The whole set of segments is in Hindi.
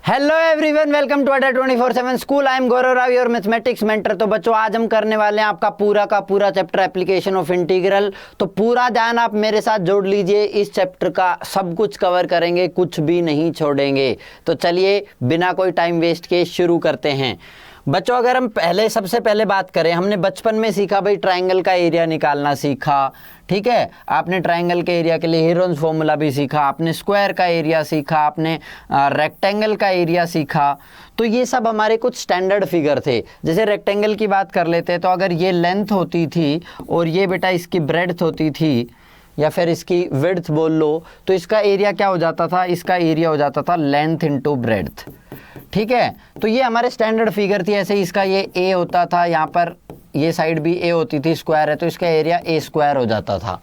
हेलो एवरीवन, वेलकम टू अड्डा 24/7 school. I am Gaurav Rao, your mathematics mentor. तो बच्चों, आज हम करने वाले हैं आपका पूरा का पूरा चैप्टर एप्लीकेशन ऑफ इंटीग्रल। तो पूरा ध्यान आप मेरे साथ जोड़ लीजिए, इस चैप्टर का सब कुछ कवर करेंगे, कुछ भी नहीं छोड़ेंगे। तो चलिए बिना कोई टाइम वेस्ट किए शुरू करते हैं। बच्चों, अगर हम सबसे पहले बात करें, हमने बचपन में सीखा भाई ट्रायंगल का एरिया निकालना सीखा, ठीक है। आपने ट्रायंगल के एरिया के लिए हेरोन्स फॉर्मूला भी सीखा, आपने स्क्वायर का एरिया सीखा, आपने रेक्टेंगल का एरिया सीखा। तो ये सब हमारे कुछ स्टैंडर्ड फिगर थे। जैसे रेक्टेंगल की बात कर लेते हैं, तो अगर ये लेंथ होती थी और ये बेटा इसकी ब्रेड्थ होती थी, या फिर इसकी विड्थ बोल लो, तो इसका एरिया क्या हो जाता था? इसका एरिया हो जाता था लेंथ इनटू ब्रेड्थ, ठीक है। तो ये हमारे स्टैंडर्ड फिगर थी। ऐसे ही इसका ये ए होता था, यहाँ पर ये साइड भी ए होती थी, स्क्वायर है तो इसका एरिया ए स्क्वायर हो जाता था,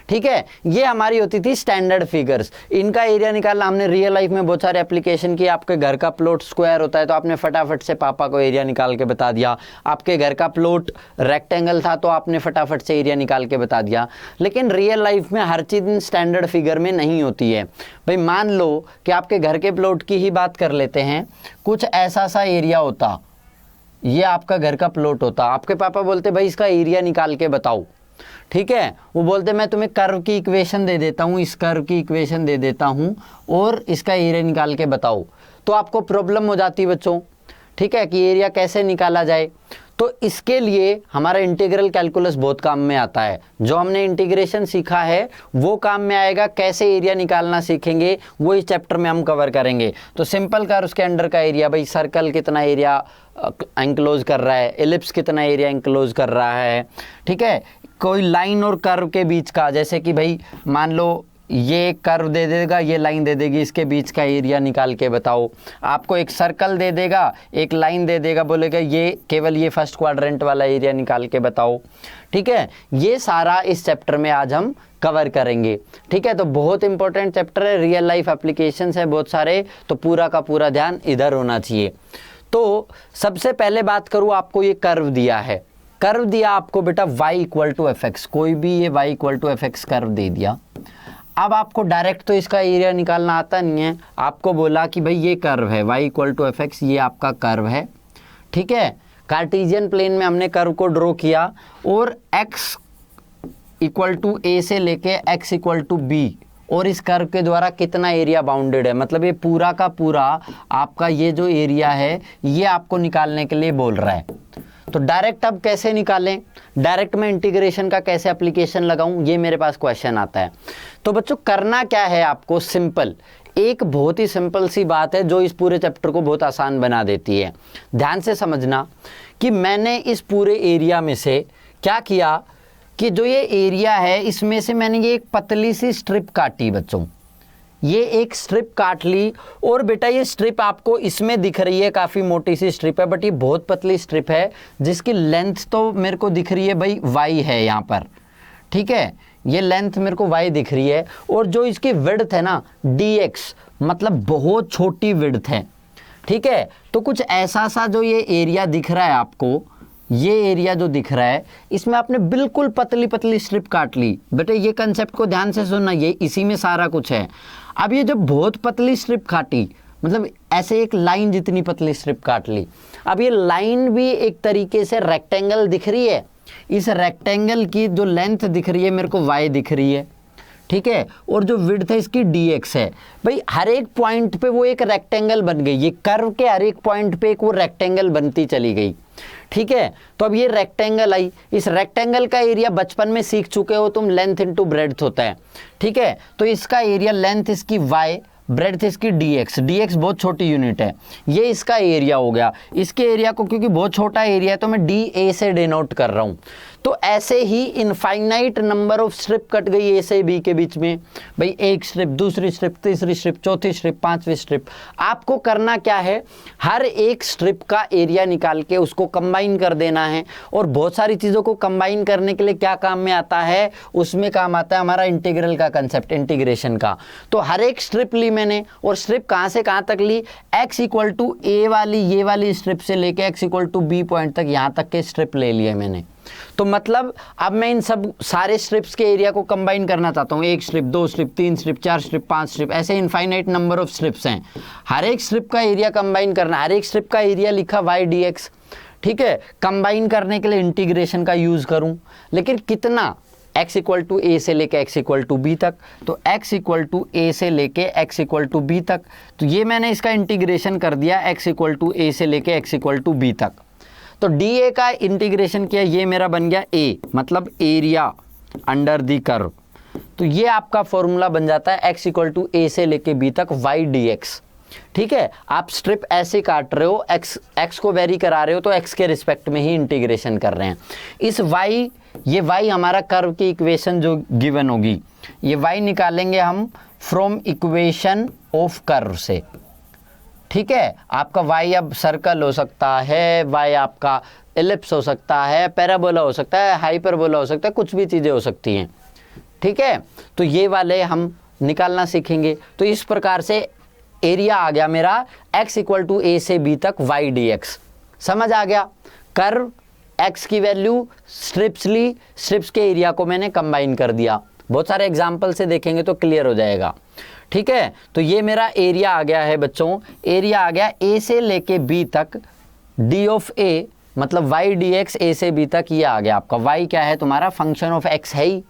ठीक है। ये हमारी होती थी स्टैंडर्ड फिगर्स। इनका एरिया निकालना हमने रियल लाइफ में बहुत सारे एप्लीकेशन किए। आपके घर का प्लॉट स्क्वायर होता है तो आपने फटाफट से पापा को एरिया निकाल के बता दिया। आपके घर का प्लॉट रेक्टेंगल था तो आपने फटाफट से एरिया निकाल के बता दिया। लेकिन रियल लाइफ में हर चीज़ स्टैंडर्ड फिगर में नहीं होती है। भाई मान लो कि आपके घर के प्लॉट की ही बात कर लेते हैं, कुछ ऐसा सा एरिया होता, ये आपका घर का प्लॉट होता, आपके पापा बोलते भाई इसका एरिया निकाल के बताओ, ठीक है। वो बोलते मैं तुम्हें कर्व की इक्वेशन दे देता हूँ, इस कर्व की इक्वेशन दे देता हूँ और इसका एरिया निकाल के बताओ। तो आपको प्रॉब्लम हो जाती बच्चों, ठीक है, कि एरिया कैसे निकाला जाए। तो इसके लिए हमारा इंटीग्रल कैलकुलस बहुत काम में आता है। जो हमने इंटीग्रेशन सीखा है वो काम में आएगा। कैसे एरिया निकालना सीखेंगे वो इस चैप्टर में हम कवर करेंगे। तो सिंपल कर्व्स के अंडर का एरिया, भाई सर्कल कितना एरिया एंक्लोज कर रहा है, एलिप्स कितना एरिया एंक्लोज कर रहा है, ठीक है। कोई लाइन और कर्व के बीच का, जैसे कि भाई मान लो ये कर्व दे देगा, ये लाइन दे देगी, इसके बीच का एरिया निकाल के बताओ। आपको एक सर्कल दे देगा, एक लाइन दे देगा, बोलेगा ये केवल ये फर्स्ट क्वाड्रेंट वाला एरिया निकाल के बताओ, ठीक है। ये सारा इस चैप्टर में आज हम कवर करेंगे, ठीक है। तो बहुत इंपॉर्टेंट चैप्टर है, रियल लाइफ एप्लीकेशंस है बहुत सारे, तो पूरा का पूरा ध्यान इधर होना चाहिए। तो सबसे पहले बात करूँ, आपको ये कर्व दिया है, कर्व दिया आपको बेटा y equal to F X, कोई भी ये y equal to F X curve दे दिया। अब आपको डायरेक्ट तो इसका एरिया निकालना आता नहीं है, आपको बोला कि भाई ये कर्व है y equal to F X, ये आपका कर्व है, ठीक है। कार्टेशियन प्लेन में हमने कर्व को ड्रॉ किया और x इक्वल टू a से लेके x इक्वल टू b, और इस कर्व के द्वारा कितना एरिया बाउंडेड है, मतलब ये पूरा का पूरा आपका ये जो एरिया है ये आपको निकालने के लिए बोल रहा है। तो डायरेक्ट अब कैसे निकालें, डायरेक्ट में इंटीग्रेशन का कैसे एप्लीकेशन लगाऊं, ये मेरे पास क्वेश्चन आता है। तो बच्चों करना क्या है आपको, सिंपल, एक बहुत ही सिंपल सी बात है जो इस पूरे चैप्टर को बहुत आसान बना देती है। ध्यान से समझना कि मैंने इस पूरे एरिया में से क्या किया कि जो ये एरिया है इसमें से मैंने ये एक पतली सी स्ट्रिप काटी बच्चों, ये एक स्ट्रिप काट ली। और बेटा ये स्ट्रिप आपको इसमें दिख रही है, काफ़ी मोटी सी स्ट्रिप है, बट ये बहुत पतली स्ट्रिप है जिसकी लेंथ तो मेरे को दिख रही है भाई y है यहाँ पर, ठीक है। ये लेंथ मेरे को y दिख रही है, और जो इसकी विड्थ है ना dx, मतलब बहुत छोटी विड्थ है, ठीक है। तो कुछ ऐसा सा जो ये एरिया दिख रहा है आपको, ये एरिया जो दिख रहा है इसमें आपने बिल्कुल पतली पतली स्ट्रिप काट ली। बेटे ये कंसेप्ट को ध्यान से सुनना, ये इसी में सारा कुछ है। अब ये जो बहुत पतली स्ट्रिप काटी, मतलब ऐसे एक लाइन जितनी पतली स्ट्रिप काट ली, अब ये लाइन भी एक तरीके से रेक्टेंगल दिख रही है। इस रेक्टेंगल की जो लेंथ दिख रही है मेरे को y दिख रही है, ठीक है, और जो विड्थ है इसकी dx है। भाई हर एक पॉइंट पे वो एक रेक्टेंगल बन गई, ये कर्व के हर एक पॉइंट पे एक वो रेक्टेंगल बनती चली गई, ठीक है। तो अब ये रेक्टेंगल आई, इस रेक्टेंगल का एरिया बचपन में सीख चुके हो तुम, लेंथ इनटू ब्रेड्थ होता है, ठीक है। तो इसका एरिया, लेंथ इसकी y, ब्रेड्थ इसकी dx, dx बहुत छोटी यूनिट है, ये इसका एरिया हो गया। इसके एरिया को क्योंकि बहुत छोटा एरिया है तो मैं dA से डिनोट कर रहा हूँ। तो ऐसे ही infinite number of strip cut गई ए से बी के बीच में, भाई एक स्ट्रिप, दूसरी स्ट्रिप, तीसरी स्ट्रिप, चौथी स्ट्रिप, पांचवी स्ट्रिप। आपको करना क्या है, हर एक स्ट्रिप का एरिया निकाल के उसको कंबाइन कर देना है। और बहुत सारी चीज़ों को कंबाइन करने के लिए क्या काम में आता है, उसमें काम आता है हमारा इंटीग्रल का कंसेप्ट, इंटीग्रेशन का। तो हर एक स्ट्रिप ली मैंने, और स्ट्रिप कहाँ से कहाँ तक ली, x इक्वल टू ए वाली, ये वाली स्ट्रिप से लेके x equal to B point तक, यहाँ तक के स्ट्रिप ले लिए मैंने, तो मतलब अब मैं इन सब सारे स्ट्रिप्स के एरिया को कंबाइन करना चाहता हूँ, 1 strip, 2 strip, 3 strip, 4 strip, 5 strip, ऐसे इनफाइनाइट नंबर ऑफ स्ट्रिप्स हैं। हर एक स्ट्रिप का एरिया कंबाइन करना, हर एक स्ट्रिप का एरिया लिखा y dx, ठीक है। कंबाइन करने के लिए इंटीग्रेशन का यूज करूं, लेकिन कितना, x इक्वल टू ए से लेके x इक्वल टू बी तक, तो x इक्वल टू ए से लेके x इक्वल टू बी तक, तो ये मैंने इसका इंटीग्रेशन कर दिया x इक्वल टू ए से लेके x इक्वल टू बी तक। तो dA का इंटीग्रेशन किया, ये मेरा बन गया a, मतलब एरिया अंडर दी कर्व। तो ये आपका फॉर्मूला बन जाता है x इक्वल टू ए से लेके बी तक y dx, ठीक है। आप स्ट्रिप ऐसे काट रहे हो, x को वेरी करा रहे हो, तो x के रिस्पेक्ट में ही इंटीग्रेशन कर रहे हैं। इस y, ये y हमारा कर्व की इक्वेशन जो गिवन होगी, ये y निकालेंगे हम फ्रॉम इक्वेशन ऑफ कर्व से, ठीक है। आपका y अब सर्कल हो सकता है, y आपका एलिप्स हो सकता है, पैराबोला हो सकता है, हाइपरबोला हो सकता है, कुछ भी चीज़ें हो सकती हैं, ठीक है। तो ये वाले हम निकालना सीखेंगे। तो इस प्रकार से एरिया आ गया मेरा x इक्वल टू ए से बी तक y dx, समझ आ गया। कर्व, x की वैल्यू, स्ट्रिप्स ली, स्ट्रिप्स के एरिया को मैंने कंबाइन कर दिया। बहुत सारे एग्जाम्पल से देखेंगे तो क्लियर हो जाएगा, ठीक है। तो ये मेरा एरिया आ गया है बच्चों, एरिया आ गया a से लेके b तक d ऑफ a, मतलब y dx a से b तक, ये आ गया आपका। y क्या है तुम्हारा, फंक्शन ऑफ x है ही,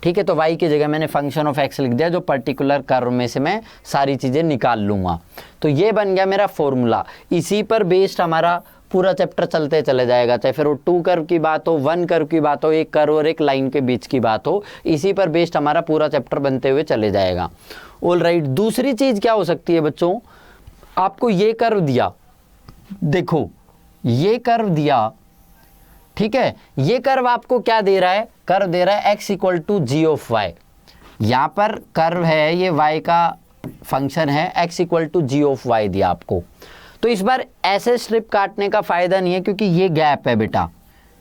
ठीक है। तो y की जगह मैंने फंक्शन ऑफ x लिख दिया, जो पर्टिकुलर कर्व में से मैं सारी चीज़ें निकाल लूँगा। तो ये बन गया मेरा फॉर्मूला। इसी पर बेस्ड हमारा पूरा चैप्टर चलते चले जाएगा, चाहे फिर वो 2 कर्व की बात हो, 1 कर्व की बात हो, एक कर्व और एक लाइन के बीच की बात हो, इसी पर बेस्ड हमारा पूरा चैप्टर बनते हुए चले जाएगा। ऑल राइट, दूसरी चीज़ क्या हो सकती है बच्चों, आपको ये कर्व दिया, देखो ये कर्व दिया, ठीक है। ये कर्व आपको क्या दे रहा है, कर्व दे रहा है x equal to G of Y. यहाँ पर कर्व है, ये y का फंक्शन है, x equal to G of Y दिया आपको। तो इस बार ऐसे स्ट्रिप काटने का फायदा नहीं है, क्योंकि ये गैप है बेटा,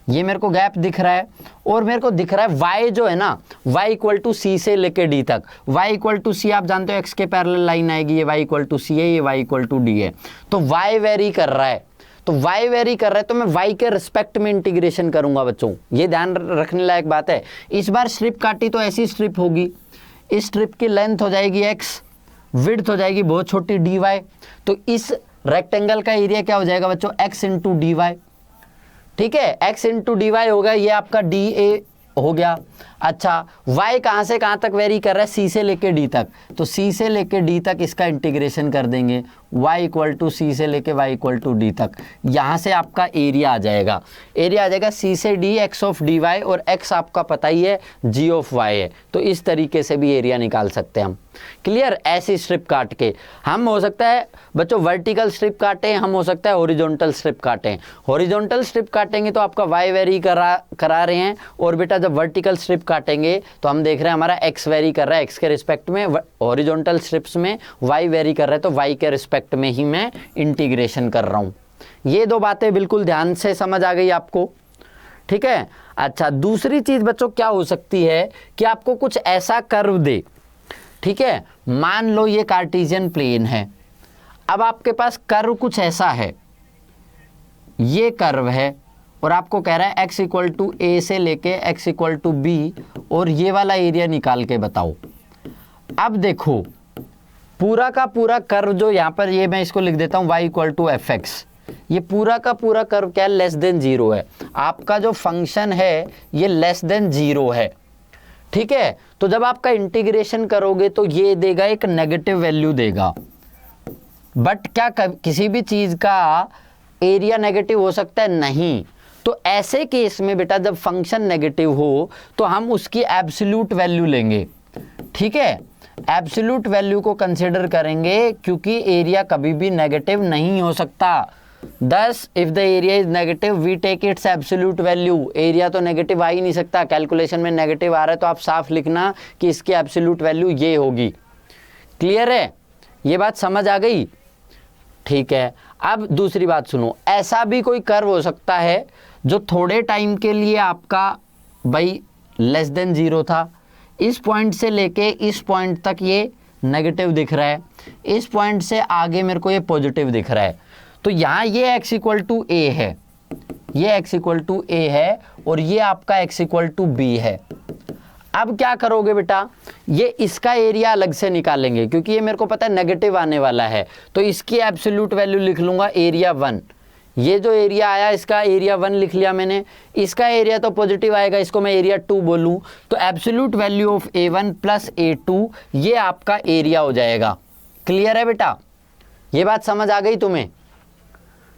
ये मेरे को गैप दिख रहा है, और मेरे को दिख रहा है y जो है ना, y इक्वल टू सी से लेके d तक। y इक्वल टू सी आप जानते हो x के पैरेलल लाइन आएगी, ये y इक्वल टू सी है, ये y इक्वल टू d है। तो y वेरी कर रहा है, तो y वेरी कर रहा है, तो मैं y के रिस्पेक्ट में इंटीग्रेशन करूंगा बच्चों, ये ध्यान रखने लायक बात है। इस बार स्ट्रिप काटी तो ऐसी स्ट्रिप होगी, इस स्ट्रिप की लेंथ हो जाएगी x, विड्थ हो जाएगी बहुत छोटी dy, तो इस रेक्टेंगल का एरिया क्या हो जाएगा बच्चों, x इंटू डी वाई, ठीक है। x इंटू डी वाई हो गया, ये आपका डी ए हो गया। अच्छा, y कहाँ से कहाँ तक वेरी कर रहा है, c से लेके d तक, तो c से लेके d तक इसका इंटीग्रेशन कर देंगे, y इक्वल टू सी से लेके y इक्वल टू डी तक। यहाँ से आपका एरिया आ जाएगा, एरिया आ जाएगा c से d x of D Y, और x आपका पता ही है g ऑफ y है। तो इस तरीके से भी एरिया निकाल सकते हैं हम, क्लियर। ऐसी स्ट्रिप काट के हम, हो सकता है बच्चों वर्टिकल स्ट्रिप काटें, हम हो सकता है हॉरिजॉन्टल स्ट्रिप काटें। हॉरिजॉन्टल स्ट्रिप काटेंगे तो आपका y वेरी करा रहे हैं, और बेटा जब वर्टिकल स्ट्रिप काटेंगे तो हम देख रहे हैं हमारा x वेरी कर रहा है, x के रिस्पेक्ट में। हॉरिजॉन्टल स्ट्रिप्स में y वेरी कर रहा है, तो y के रिस्पेक्ट में ही मैं इंटीग्रेशन कर रहा हूँ। ये दो बातें बिल्कुल ध्यान से समझ आ गई आपको, ठीक है। अच्छा, दूसरी चीज बच्चों क्या हो सकती है कि आपको कुछ ऐसा कर्व दे, ठीक है। मान लो ये कार्टेशियन प्लेन है, अब आपके पास कर्व कुछ ऐसा है, ये कर्व है, और आपको कह रहा है x इक्वल टू ए से लेके x इक्वल टू बी, और ये वाला एरिया निकाल के बताओ। अब देखो पूरा का पूरा कर्व जो यहाँ पर, ये मैं इसको लिख देता हूँ y equal to F X, ये पूरा का पूरा कर्व क्या है, लेस देन जीरो है। आपका जो फंक्शन है ये लेस देन जीरो है, ठीक है। तो जब आपका इंटीग्रेशन करोगे तो ये देगा एक नेगेटिव वैल्यू देगा, बट क्या किसी भी चीज का एरिया नेगेटिव हो सकता है, नहीं। तो ऐसे केस में बेटा जब फंक्शन नेगेटिव हो तो हम उसकी एब्सोल्यूट वैल्यू लेंगे, ठीक है। एब्सोल्यूट वैल्यू को कंसिडर करेंगे, क्योंकि एरिया कभी भी नेगेटिव नहीं हो सकता। Thus, if the area is negative, we take its absolute value. Area तो नेगेटिव आ ही नहीं सकता, कैलकुलेशन में नेगेटिव आ रहा है तो आप साफ लिखना कि इसकी एब्सोल्यूट वैल्यू ये होगी। क्लियर है, ये बात समझ आ गई, ठीक है। अब दूसरी बात सुनो, ऐसा भी कोई कर्व हो सकता है जो थोड़े टाइम के लिए आपका भाई लेस देन जीरो था, इस पॉइंट से लेके इस पॉइंट तक ये नेगेटिव दिख रहा है, इस पॉइंट से आगे मेरे को ये पॉजिटिव दिख रहा है। तो यहाँ ये x इक्वल टू ए है, ये x इक्वल टू ए है, और ये आपका x इक्वल टू बी है। अब क्या करोगे बेटा, ये इसका एरिया अलग से निकालेंगे क्योंकि ये मेरे को पता है नेगेटिव आने वाला है, तो इसकी एब्सोल्यूट वैल्यू लिख लूंगा एरिया 1। ये जो एरिया आया इसका एरिया 1 लिख लिया मैंने, इसका एरिया तो पॉजिटिव आएगा, इसको मैं एरिया 2 बोलूं, तो absolute value of A1 plus A2 ये आपका एरिया हो जाएगा। क्लियर है बेटा, ये बात समझ आ गई तुम्हें?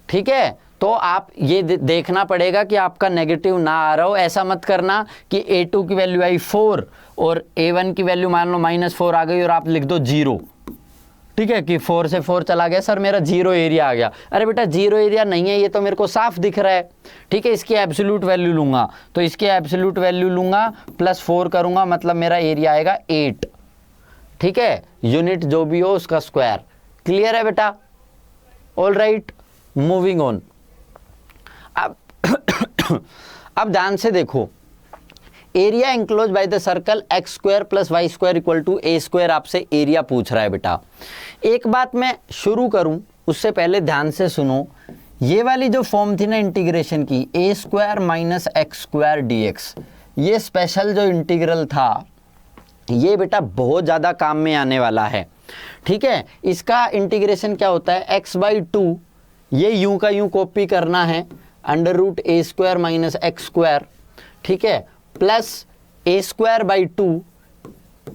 ठीक है, तो आप ये देखना पड़ेगा कि आपका नेगेटिव ना आ रहा हो। ऐसा मत करना कि A2 की वैल्यू आई 4 और A1 की वैल्यू मान लो -4 आ गई और आप लिख दो 0। ठीक है, कि 4 से 4 चला गया, सर मेरा 0 एरिया आ गया। अरे बेटा 0 एरिया नहीं है, ये तो मेरे को साफ दिख रहा है। ठीक है, इसकी एब्सोल्यूट वैल्यू लूंगा, तो इसकी एब्सोल्यूट वैल्यू लूंगा प्लस 4 करूंगा, मतलब मेरा एरिया आएगा 8। ठीक है, यूनिट जो भी हो उसका स्क्वायर। क्लियर है बेटा? All right, moving on. अब ध्यान से देखो, area enclose by the circle X square plus Y square equal to A square आपसे एरिया पूछ रहा है बेटा। एक बात मैं शुरू करूं उससे पहले ध्यान से सुनो, ये वाली जो फॉर्म थी ना इंटीग्रेशन की, A square minus x square D X, ये स्पेशल जो इंटीग्रल था ये बेटा बहुत ज़्यादा काम में आने वाला है। ठीक है, इसका इंटीग्रेशन क्या होता है, एक्स बाई 2, ये यूं का यूं कॉपी करना है, अंडर रूट ए स्क्वायर माइनस एक्स स्क्वायर, ठीक है, plus A square by 2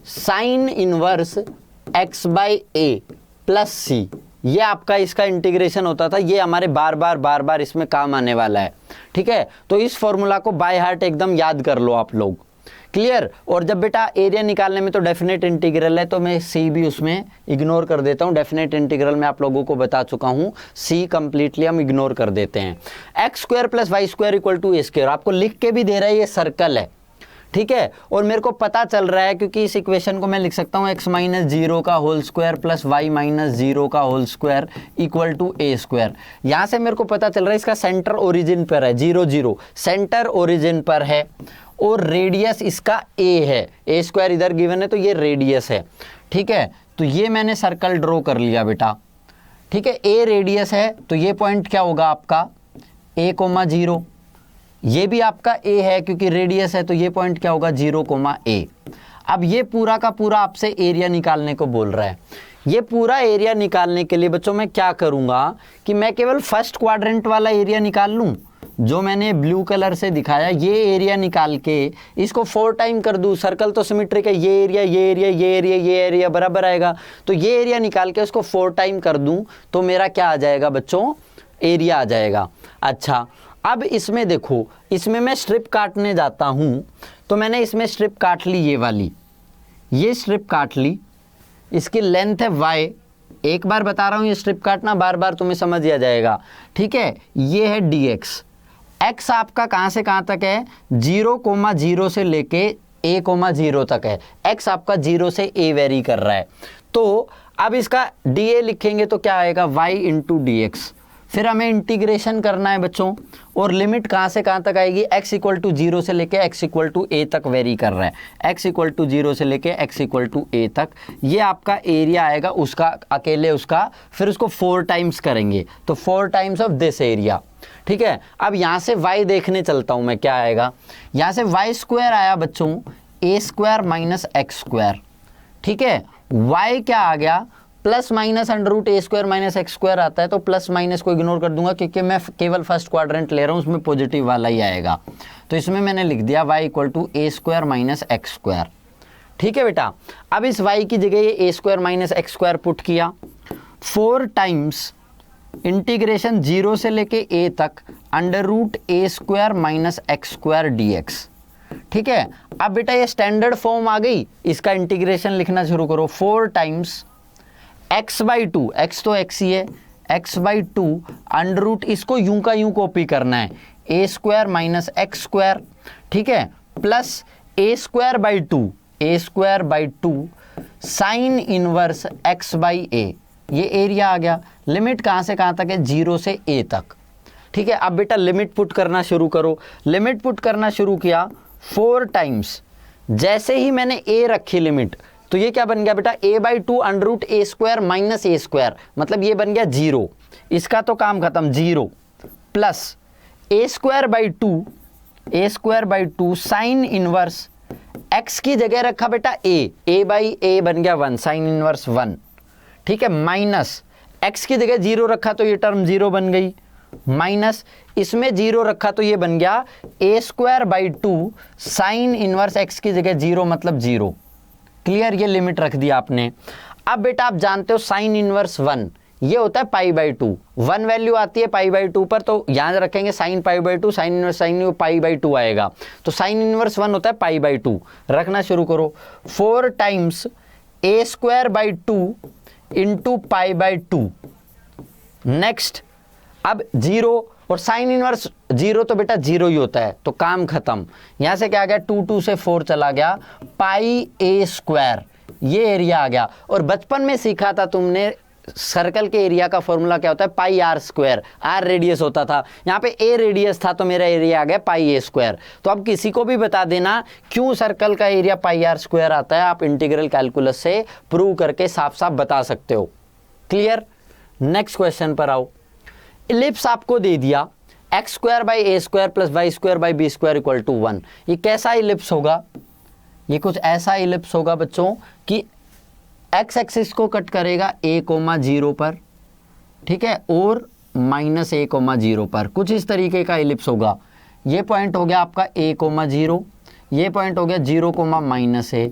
sine inverse x by A plus C, ये आपका इसका इंटीग्रेशन होता था। ये हमारे बार बार इसमें काम आने वाला है। ठीक है, तो इस फॉर्मूला को बाय हार्ट एकदम याद कर लो आप लोग। क्लियर? और जब बेटा एरिया निकालने में तो डेफिनेट इंटीग्रल है, तो मैं सी भी उसमें इग्नोर कर देता हूँ। डेफिनेट इंटीग्रल में आप लोगों को बता चुका हूँ, सी कंप्लीटली हम इग्नोर कर देते हैं। X square plus Y square equal to A square, आपको लिख के भी दे रहा है, ये सर्कल है। ठीक है, और मेरे को पता चल रहा है क्योंकि इस इक्वेशन को मैं लिख सकता हूँ एक्स माइनस 0 का whole square plus Y minus 0 का whole square equal to A square. यहाँ से मेरे को पता चल रहा है इसका सेंटर ओरिजिन पर है, 0 0 सेंटर ओरिजिन पर है, और रेडियस इसका ए है, ए स्क्वायर इधर गिवन है तो ये रेडियस है। ठीक है, तो ये मैंने सर्कल ड्रॉ कर लिया बेटा। ठीक है, ए रेडियस है तो ये पॉइंट क्या होगा आपका a,0, ये भी आपका ए है क्योंकि रेडियस है, तो ये पॉइंट क्या होगा 0,a। अब ये पूरा का पूरा आपसे एरिया निकालने को बोल रहा है। ये पूरा एरिया निकालने के लिए बच्चों मैं क्या करूंगा कि मैं केवल फर्स्ट क्वाड्रेंट वाला एरिया निकाल लूं, जो मैंने ब्लू कलर से दिखाया, ये एरिया निकाल के इसको 4 टाइम कर दूं। सर्कल तो सिमेट्रिक है, ये एरिया ये एरिया ये एरिया ये एरिया बराबर आएगा, तो ये एरिया निकाल के उसको 4 टाइम कर दूं तो मेरा क्या आ जाएगा बच्चों, एरिया आ जाएगा। अच्छा, अब इसमें देखो, इसमें मैं स्ट्रिप काटने जाता हूं, तो मैंने इसमें स्ट्रिप काट ली, ये वाली, ये स्ट्रिप काट ली, इसकी लेंथ है y। एक बार बता रहा हूं ये स्ट्रिप काटना, बार बार तुम्हें समझ आ जाएगा। ठीक है, ये है dx, x आपका कहां से कहां तक है, 0,0 से लेके a,0 तक है। x आपका 0 से a वेरी कर रहा है, तो अब इसका dA लिखेंगे तो क्या आएगा y इंटू dx। फिर हमें इंटीग्रेशन करना है बच्चों, और लिमिट कहाँ से कहाँ तक आएगी, x इक्वल टू 0 से लेके x इक्वल टू a तक वेरी कर रहा है, x इक्वल टू 0 से लेके x इक्वल टू a तक। ये आपका एरिया आएगा उसका, अकेले उसका, फिर उसको 4 टाइम्स करेंगे तो 4 टाइम्स ऑफ दिस एरिया। ठीक है, अब यहाँ से y देखने चलता हूँ मैं, क्या आएगा, यहाँ से y स्क्वायर आया बच्चों a square minus x square. ठीक है, y क्या आ गया, प्लस माइनस अंडर रूट ए स्क्वायर माइनस एक्स स्क्वायर आता है, तो प्लस माइनस को इग्नोर कर दूंगा क्योंकि मैं केवल फर्स्ट क्वाड्रेंट ले रहा हूं, उसमें पॉजिटिव वाला ही आएगा, तो इसमें मैंने लिख दिया y equal to A square minus x square. ठीक है बेटा, अब इस y की जगह ये A square minus x square put किया, 4 टाइम्स इंटीग्रेशन 0 से लेके a तक अंडर रूट ए square minus x square D X. ठीक है, अब बेटा ये स्टैंडर्ड फॉर्म आ गई, इसका इंटीग्रेशन लिखना शुरू करो, 4 टाइम्स x बाई 2, x तो x ही है, x बाई 2 अंडर रूट, इसको यूं का यूं कॉपी करना है, a square minus x square. ठीक है, plus a square by 2, a square by 2 sine inverse x by a, ये एरिया आ गया। लिमिट कहाँ से कहाँ तक है, 0 से a तक। ठीक है, अब बेटा लिमिट पुट करना शुरू करो। लिमिट पुट करना शुरू किया, 4 टाइम्स, जैसे ही मैंने a रखी लिमिट, तो ये क्या बन गया बेटा, a by 2 under root A square minus A square, मतलब ये बन गया 0, इसका तो काम खत्म, 0 plus A square by 2 A square by 2 sine inverse x की जगह रखा बेटा ए बाई ए बन गया 1 साइन इनवर्स 1, ठीक है, माइनस एक्स की जगह 0 रखा तो ये टर्म 0 बन गई, माइनस इसमें 0 रखा तो ये बन गया A square by 2 sine inverse x की जगह 0 मतलब 0। क्लियर, ये लिमिट रख दिया आपने। अब बेटा आप जानते हो साइन इनवर्स 1 ये होता है पाई बाई 2, 1 वैल्यू आती है पाई बाई 2 पर, तो यहां रखेंगे sine pi by 2, sine inverse sine pi by 2 आएगा, तो साइन इनवर्स 1 होता है पाई बाई 2। रखना शुरू करो, 4 times A square by 2 into pi by 2। Next अब 0 और साइन इनवर्स 0 तो बेटा 0 ही होता है, तो काम खत्म। यहां से क्या आ गया 2 से 4 चला गया, पाई ए स्क्वायर ये एरिया आ गया। और बचपन में सीखा था तुमने सर्कल के एरिया का फॉर्मूला क्या होता है, पाई आर स्क्वायर, आर रेडियस होता था, यहाँ पे ए रेडियस था तो मेरा एरिया आ गया पाई ए स्क्वायर। तो अब किसी को भी बता देना क्यों सर्कल का एरिया पाई आर स्क्वायर आता है, आप इंटीग्रल कैलकुलस से प्रूव करके साफ साफ बता सकते हो। क्लियर, नेक्स्ट क्वेश्चन पर आओ। इलिप्स आपको दे दिया X square by A square plus Y square by B square equal to 1। ये कैसा इलिप्स होगा, ये कुछ ऐसा इलिप्स होगा बच्चों कि एक्स एक्सिस को कट करेगा a, 0 पर, ठीक है, और माइनस a, 0 पर, कुछ इस तरीके का इलिप्स होगा। ये पॉइंट हो गया आपका a, 0, ये पॉइंट हो गया 0, -a,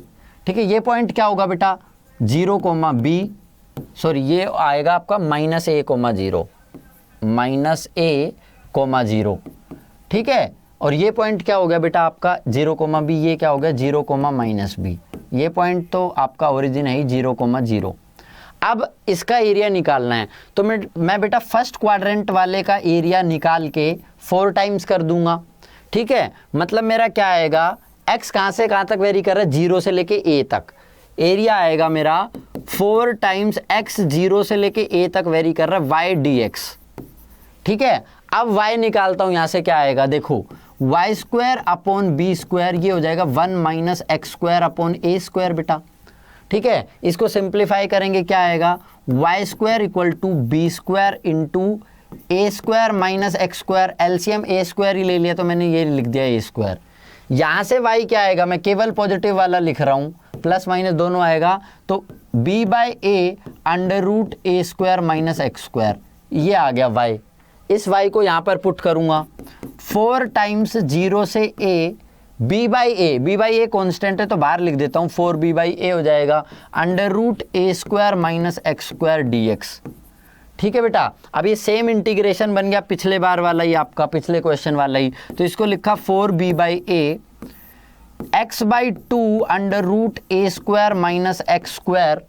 ठीक है। ये पॉइंट क्या होगा बेटा 0, b, सॉरी ये आएगा आपका -a, 0, ठीक है। और ये पॉइंट क्या हो गया बेटा आपका 0, b, ये क्या हो गया 0, -b। ये पॉइंट तो आपका ओरिजिन है ही 0, 0। अब इसका एरिया निकालना है, तो मैं बेटा फर्स्ट क्वाड्रेंट वाले का एरिया निकाल के 4 टाइम्स कर दूंगा, ठीक है। मतलब मेरा क्या आएगा, x कहाँ से कहाँ तक वेरी कर रहा है 0 से लेके a तक, एरिया आएगा मेरा 4 टाइम्स x 0 से लेके a तक वेरी कर रहा है y dx, ठीक है। अब y निकालता हूं, यहां से क्या आएगा देखो, Y square upon B square, ये हो जाएगा 1 minus x square upon A square बेटा, ठीक है। इसको सिंप्लीफाई करेंगे क्या आएगा, Y square equal to B square into A square minus x square, LCM A square ही ले लिया तो मैंने ये लिख दिया ए स्क्वायर। यहां से वाई क्या आएगा, मैं केवल पॉजिटिव वाला लिख रहा हूं, प्लस माइनस दोनों आएगा, तो B by A under root A square minus x square, ये आ गया वाई। इस y को यहाँ पर पुट करूँगा, 4 टाइम्स 0 से a, b by a constant है तो बाहर लिख देता हूँ, 4b बाई ए हो जाएगा अंडर रूट ए square minus x square D X, ठीक है बेटा। अब ये सेम इंटीग्रेशन बन गया पिछले बार वाला ही, आपका पिछले क्वेश्चन वाला ही, तो इसको लिखा 4b by A x by 2 under root A square minus x square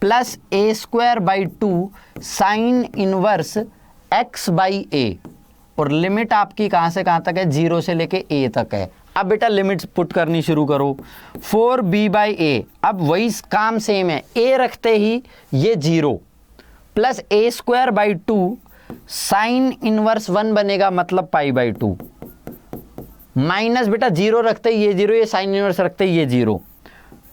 plus A square by 2 sine inverse x by A, और लिमिट आपकी कहां से कहां तक है 0 से लेके a तक है। अब बेटा लिमिट्स पुट करनी शुरू करो, 4b बाई ए, अब वही काम सेम है, a रखते ही ये 0 plus A square by 2 sine inverse 1 बनेगा मतलब पाई बाई 2, माइनस बेटा 0 रखते ही ये 0, ये साइन इनवर्स रखते ही ये 0,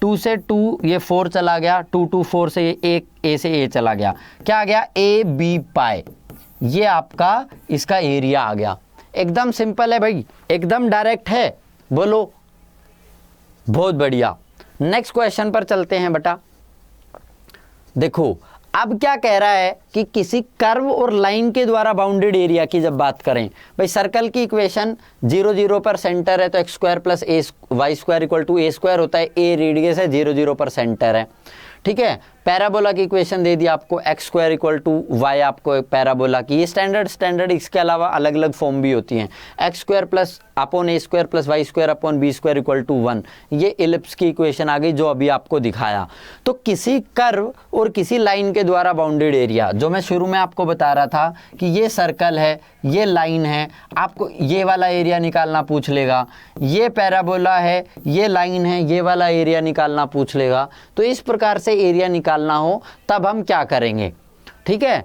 2 से 2 ये 4 चला गया, 2 2 4 से ये a से a चला गया, क्या आ गया a b पाई, ये आपका इसका एरिया आ गया। एकदम सिंपल है भाई, एकदम डायरेक्ट है, बोलो बहुत बढ़िया। नेक्स्ट क्वेश्चन पर चलते हैं बेटा। देखो अब क्या कह रहा है कि किसी कर्व और लाइन के द्वारा बाउंडेड एरिया की जब बात करें, भाई सर्कल की इक्वेशन 0 0 पर सेंटर है तो X square plus A Y square equal to A square होता है, ए रेडियस है, 0 0 पर सेंटर है, ठीक है। पैराबोला की इक्वेशन दे दी आपको, X square equal to Y, आपको पैराबोला की ये स्टैंडर्ड, इसके अलावा अलग अलग फॉर्म भी होती हैं, X square plus upon A square plus Y square upon B square equal to 1, ये इलिप्स की इक्वेशन आ गई जो अभी आपको दिखाया। तो किसी कर्व और किसी लाइन के द्वारा बाउंडेड एरिया, जो मैं शुरू में आपको बता रहा था कि ये सर्कल है, ये लाइन है, आपको ये वाला एरिया निकालना पूछ लेगा, ये पैराबोला है, ये लाइन है, ये वाला एरिया निकालना पूछ लेगा। तो इस प्रकार से एरिया निकालना हो तब हम क्या करेंगे, ठीक है।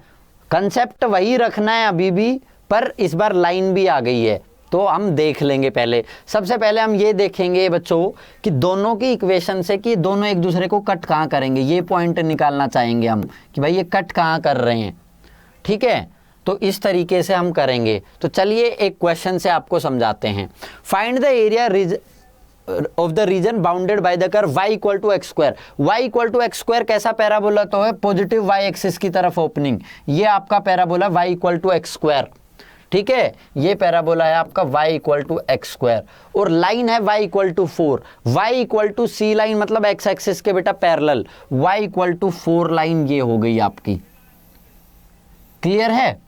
कंसेप्ट वही रखना है अभी भी, पर इस बार लाइन भी आ गई है तो हम देख लेंगे। पहले सबसे पहले हम ये देखेंगे बच्चों कि दोनों की इक्वेशन से कि दोनों एक दूसरे को कट कहाँ करेंगे, ये पॉइंट निकालना चाहेंगे हम कि भाई ये कट कहाँ कर रहे हैं, ठीक है। तो इस तरीके से हम करेंगे। तो चलिए एक क्वेश्चन से आपको समझाते हैं। Find the area of the region bounded by the curve y equal to X square. y equal to X square कैसा पैराबोला तो है, पॉजिटिव y एक्सिस की तरफ ओपनिंग। ये आपका parabola y equal to X square, ठीक है, ये पैराबोला है आपका y equal to X square, और लाइन है y equal to 4, y equal to C line मतलब x एक्सिस के बेटा parallel, y equal to 4 line ये हो गई आपकी। क्लियर है?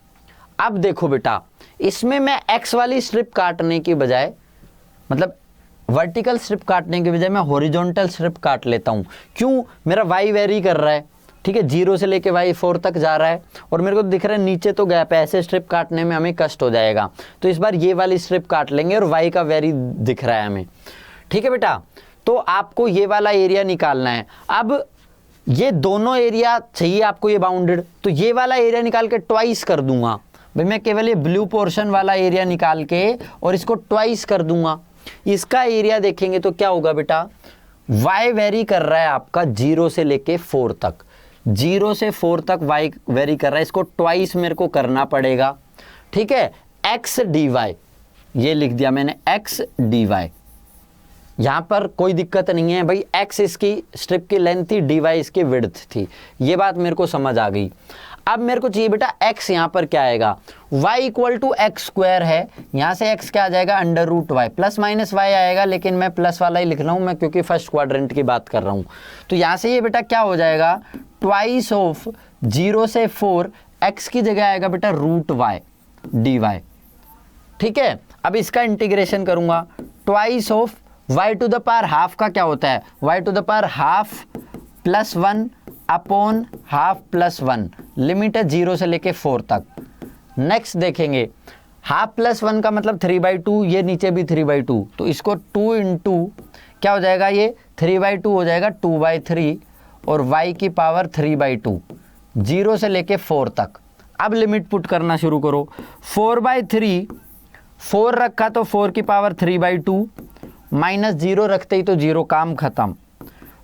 अब देखो बेटा, इसमें मैं x वाली स्ट्रिप काटने की बजाय, मतलब वर्टिकल स्ट्रिप काटने की बजाय मैं हॉरिजॉन्टल स्ट्रिप काट लेता हूं। क्यों? मेरा y वेरी कर रहा है, ठीक है, 0 से लेके y 4 तक जा रहा है, और मेरे को दिख रहा है नीचे तो गैप है, ऐसे स्ट्रिप काटने में हमें कष्ट हो जाएगा। तो इस बार ये वाली स्ट्रिप काट लेंगे और y का वेरी दिख रहा है हमें, ठीक है बेटा। तो आपको ये वाला एरिया निकालना है। अब ये दोनों एरिया चाहिए आपको, ये बाउंडेड, तो ये वाला एरिया निकाल के ट्वाइस कर दूंगा भाई। मैं केवल ये ब्लू पोर्शन वाला एरिया निकाल के और इसको ट्वाइस कर दूंगा। इसका एरिया देखेंगे तो क्या होगा बेटा, y वेरी कर रहा है आपका 0 से लेके 4 तक, 0 से 4 तक y वेरी कर रहा है, इसको ट्वाइस मेरे को करना पड़ेगा, ठीक है। x dy, ये लिख दिया मैंने x dy, यहां पर कोई दिक्कत नहीं है भाई, x इसकी स्ट्रिप की लेंथ थी, dy इसकी विड्थ थी, ये बात मेरे को समझ आ गई। अब मेरे को चाहिए बेटा x, यहां पर क्या आएगा, y equal to X square है, यहां से x क्या आ जाएगा, under root y, plus minus y आएगा, लेकिन मैं प्लस वाला ही लिख रहा हूं मैं, क्योंकि फर्स्ट क्वाड्रेंट की बात कर रहा हूं। तो यहां से ये बेटा क्या हो जाएगा, ट्वाइस ऑफ 0 से 4, x की जगह आएगा बेटा रूट y dy, ठीक है। अब इसका इंटीग्रेशन करूंगा, twice of y to the power half का क्या होता है, y to the power half plus 1 upon half plus 1, limit है 0 से लेके 4 तक। नेक्स्ट देखेंगे, हाफ प्लस 1 का मतलब 3/2, ये नीचे भी 3/2, तो इसको 2 इंटू क्या हो जाएगा, ये 3/2 हो जाएगा 2/3, और y की पावर 3/2, 0 से लेके 4 तक। अब लिमिट पुट करना शुरू करो, 4/3, 4 रखा तो 4 की पावर 3/2, माइनस 0 रखते ही तो 0, काम खत्म।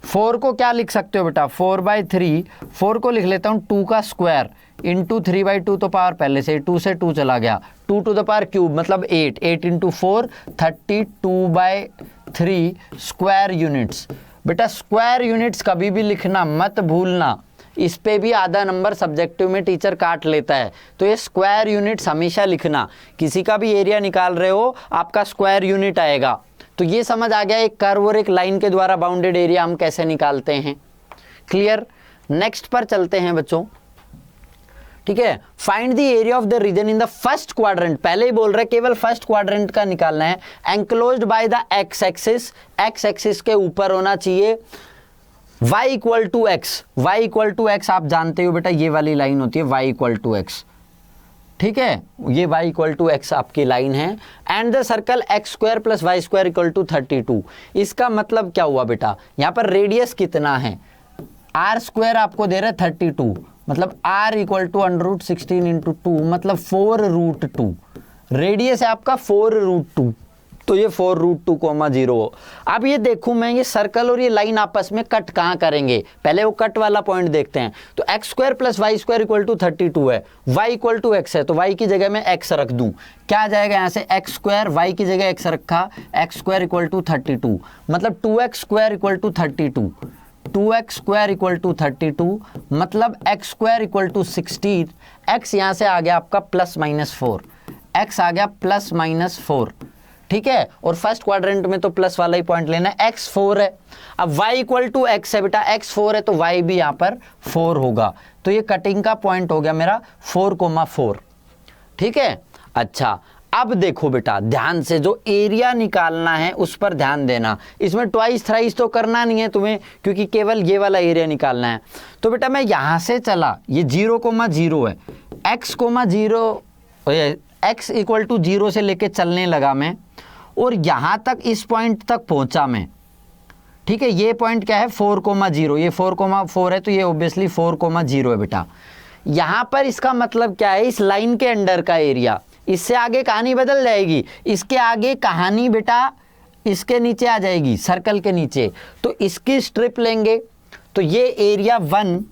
4 को क्या लिख सकते हो बेटा, 4/3, 4 को लिख लेता हूँ 2 का स्क्वायर इंटू 3/2, तो पावर पहले से 2 से 2 चला गया, 2 टू द पावर क्यूब मतलब 8, 8 इंटू 4 32/3 स्क्वायर यूनिट्स। बेटा स्क्वायर यूनिट्स कभी भी लिखना मत भूलना, इस पे भी आधा नंबर सब्जेक्टिव में टीचर काट लेता है, तो ये स्क्वायर यूनिट्स हमेशा लिखना। किसी का भी एरिया निकाल रहे हो आपका स्क्वायर यूनिट आएगा। तो ये समझ आ गया एक कर्व और एक लाइन के द्वारा बाउंडेड एरिया हम कैसे निकालते हैं। क्लियर? नेक्स्ट पर चलते हैं बच्चों, ठीक है। Find the area of the region in the first quadrant, पहले ही बोल रहे केवल फर्स्ट क्वाड्रेंट का निकालना है, enclosed by the x axis, x axis के ऊपर होना चाहिए, y equal to x, y equal to x आप जानते हो बेटा ये वाली लाइन होती है y इक्वल टू एक्स, ठीक है, ये y इक्वल टू एक्स आपकी लाइन है। And the circle X square plus Y square equal to 32। इसका मतलब क्या हुआ बेटा, यहाँ पर रेडियस कितना है, आर स्क्वायर आपको दे रहे 32, मतलब r इक्वल टू √16 इंटू 2 मतलब 4√2, रेडियस है आपका 4√2, तो ये 4√2,0। अब ये देखूं मैं, ये सर्कल और ये लाइन आपस में कट कहाँ करेंगे, पहले वो कट वाला पॉइंट देखते हैं। तो X square plus Y square equal to 32 है, y इक्वल टू एक्स है, तो y की जगह मैं x रख दूं, क्या आ जाएगा यहाँ से एक्स स्क्वायर, y की जगह x रखा, एक्स स्क्वायर इक्वल टू 32, मतलब 2x square equal to 32, 2x square equal to 32 मतलब x square equal to 16, x यहाँ से आ गया आपका +-4, x आ गया +-4, ठीक है। और फर्स्ट क्वाड्रेंट में तो प्लस वाला ही पॉइंट लेना है, x 4 है। अब y इक्वल टू एक्स है बेटा, x 4 है तो y भी यहाँ पर 4 होगा, तो ये कटिंग का पॉइंट हो गया मेरा 4,4, ठीक है। अच्छा अब देखो बेटा ध्यान से, जो एरिया निकालना है उस पर ध्यान देना, इसमें ट्वाइस थ्राइस तो करना नहीं है तुम्हें, क्योंकि केवल ये वाला एरिया निकालना है। तो बेटा मैं यहाँ से चला, ये 0,0 है, x, 0 x इक्वल टू 0 से लेके चलने लगा मैं, और यहां तक इस पॉइंट तक पहुंचा मैं, ठीक है। ये पॉइंट क्या है 4,0, ये 4,4 है, तो ये ऑब्वियसली 4,0 है बेटा। यहां पर इसका मतलब क्या है, इस लाइन के अंडर का एरिया, इससे आगे कहानी बदल जाएगी, इसके आगे कहानी बेटा इसके नीचे आ जाएगी, सर्कल के नीचे। तो इसकी स्ट्रिप लेंगे तो ये एरिया 1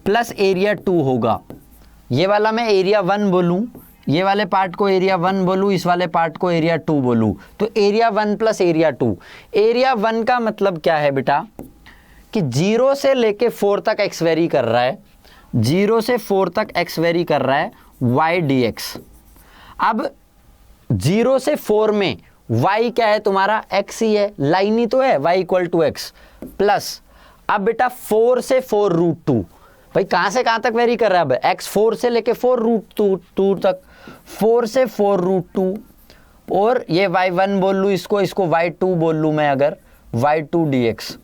प्लस एरिया 2 होगा, ये वाला मैं एरिया 1 बोलूँ, ये वाले पार्ट को एरिया 1 बोलूँ, इस वाले पार्ट को एरिया 2 बोलूँ, तो एरिया 1 प्लस एरिया 2। एरिया 1 का मतलब क्या है बेटा कि 0 से लेके 4 तक x वेरी कर रहा है, 0 से 4 तक x वेरी कर रहा है y dx। अब 0 से 4 में y क्या है तुम्हारा, x ही है, लाइन ही तो है, y equal to x plus, अब बेटा 4 से 4 रूट 2, भाई कहां से कहां तक वेरी कर रहा है, अब x 4 से लेके 4 रूट 2 तक, 4 से 4 रूट 2, और ये y1 बोल लूँ इसको, इसको y2 बोल लूँ मैं अगर, y2 dx।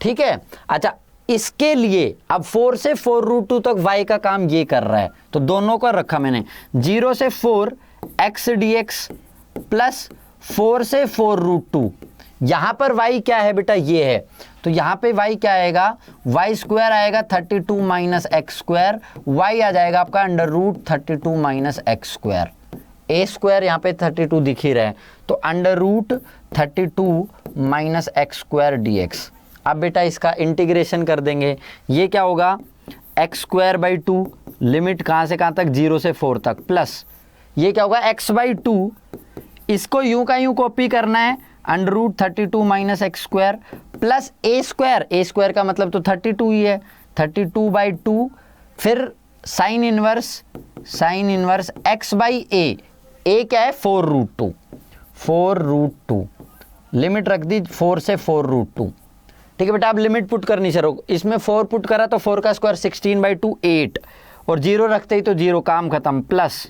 ठीक है, अच्छा इसके लिए अब 4 से 4 रूट 2 तक y का काम ये कर रहा है, तो दोनों को रखा मैंने, 0 से 4 x dx प्लस 4 से 4 रूट 2। यहां पर y क्या है बेटा, ये है, तो यहां पे y क्या आएगा, y स्क्वायर आएगा 32 माइनस एक्स स्क्वायर, y आ जाएगा आपका under root 32 minus x square, ए स्क्वायर यहाँ पे 32 दिख ही रहा है, तो under root 32 minus x square D x. अब बेटा इसका इंटीग्रेशन कर देंगे, ये क्या होगा एक्स स्क्वायर बाई 2, लिमिट कहाँ से कहाँ तक, 0 से 4 तक, प्लस ये क्या होगा एक्स बाई 2, इसको यूं का यूं कॉपी करना है, under root 32 minus x square plus ए स्क्वायर का मतलब तो 32 ही है, 32 बाई 2, फिर साइन इनवर्स एक्स बाई ए क्या है 4 रूट 2, लिमिट रख दी 4 से 4 रूट 2। ठीक है बेटा, अब लिमिट पुट करनी चलो, इसमें 4 पुट करा तो 4 का स्क्वायर 16 बाई 2 8, और 0 रखते ही तो 0, काम खत्म, प्लस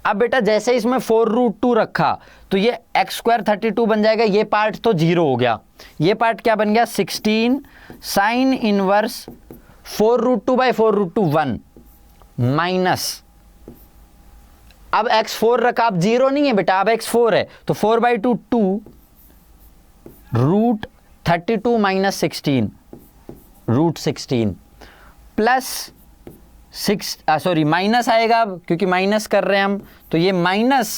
अब बेटा जैसे इसमें 4 रूट 2 रखा तो ये एक्स स्क्वायर 32 बन जाएगा, ये पार्ट तो 0 हो गया, ये पार्ट क्या बन गया 16 sine inverse 4 root 2 by 4 root 2 1 minus, अब x4 रखा, अब 0 नहीं है बेटा, अब x4 है, तो 4 by 2 2 root 32 minus 16 root 16 plus minus आएगा, अब क्योंकि माइनस कर रहे हैं हम, तो ये minus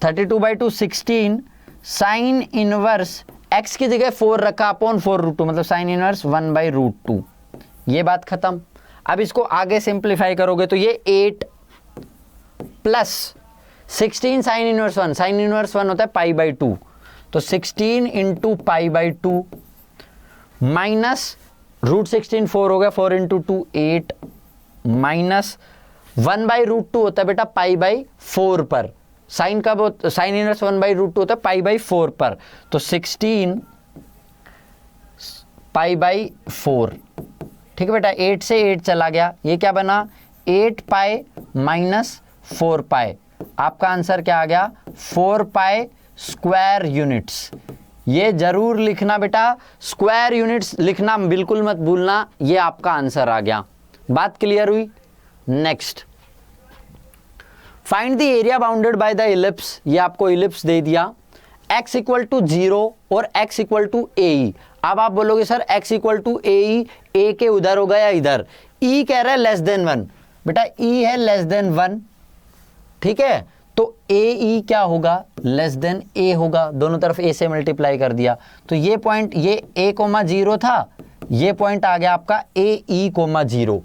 32 by 2 16 sine inverse x की जगह 4 रखा अपॉन 4 रूट 2, मतलब साइन इनवर्स 1 बाई रूट 2, ये बात खत्म। अब इसको आगे सिंप्लीफाई करोगे तो ये 8 plus 16 sine inverse 1, sine inverse 1 होता है पाई बाई 2, तो 16 into pi by 2 minus root 16 4 हो गया, 4 इंटू 2 8 माइनस 1 बाई रूट 2 होता है बेटा पाई बाई 4 पर, साइन का साइन इनवर्स 1 बाई रूट 2 होता है पाई बाई 4 पर, तो 16 पाई बाई 4। ठीक है बेटा, 8 से 8 चला गया, ये क्या बना 8 पाई माइनस 4 पाई, आपका आंसर क्या आ गया 4 पाई स्क्वायर यूनिट्स। ये जरूर लिखना बेटा, स्क्वायर यूनिट्स लिखना बिल्कुल मत भूलना, ये आपका आंसर आ गया। बात क्लियर हुई? Next, find the area bounded by the ellipse, ये आपको इलिप्स दे दिया, x इक्वल टू 0 और x इक्वल टू ए। अब आप बोलोगे सर x इक्वल टू ए के उधर हो गया इधर, e कह रहा है लेस देन 1, बेटा e है लेस देन 1, ठीक है, तो ए क्या होगा लेस देन ए होगा, दोनों तरफ a से मल्टीप्लाई कर दिया, तो ये पॉइंट ये a,0 था, ये पॉइंट आ गया आपका ae,0,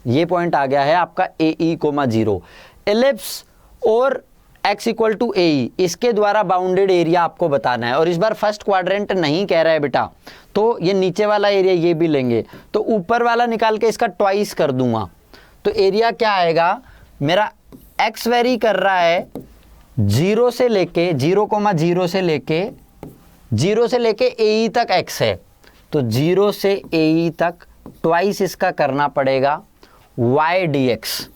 ये पॉइंट आ गया है आपका ae,0। एलिप्स और x इक्वल टू ए, इसके द्वारा बाउंडेड एरिया आपको बताना है, और इस बार फर्स्ट क्वाड्रेंट नहीं कह रहा है बेटा, तो ये नीचे वाला एरिया ये भी लेंगे, तो ऊपर वाला निकाल के इसका ट्वाइस कर दूंगा, तो एरिया क्या आएगा मेरा, x वेरी कर रहा है 0 से लेके 0,0 से लेके ए तक x है, तो 0 से ए तक ट्वाइस इसका करना पड़ेगा y dx।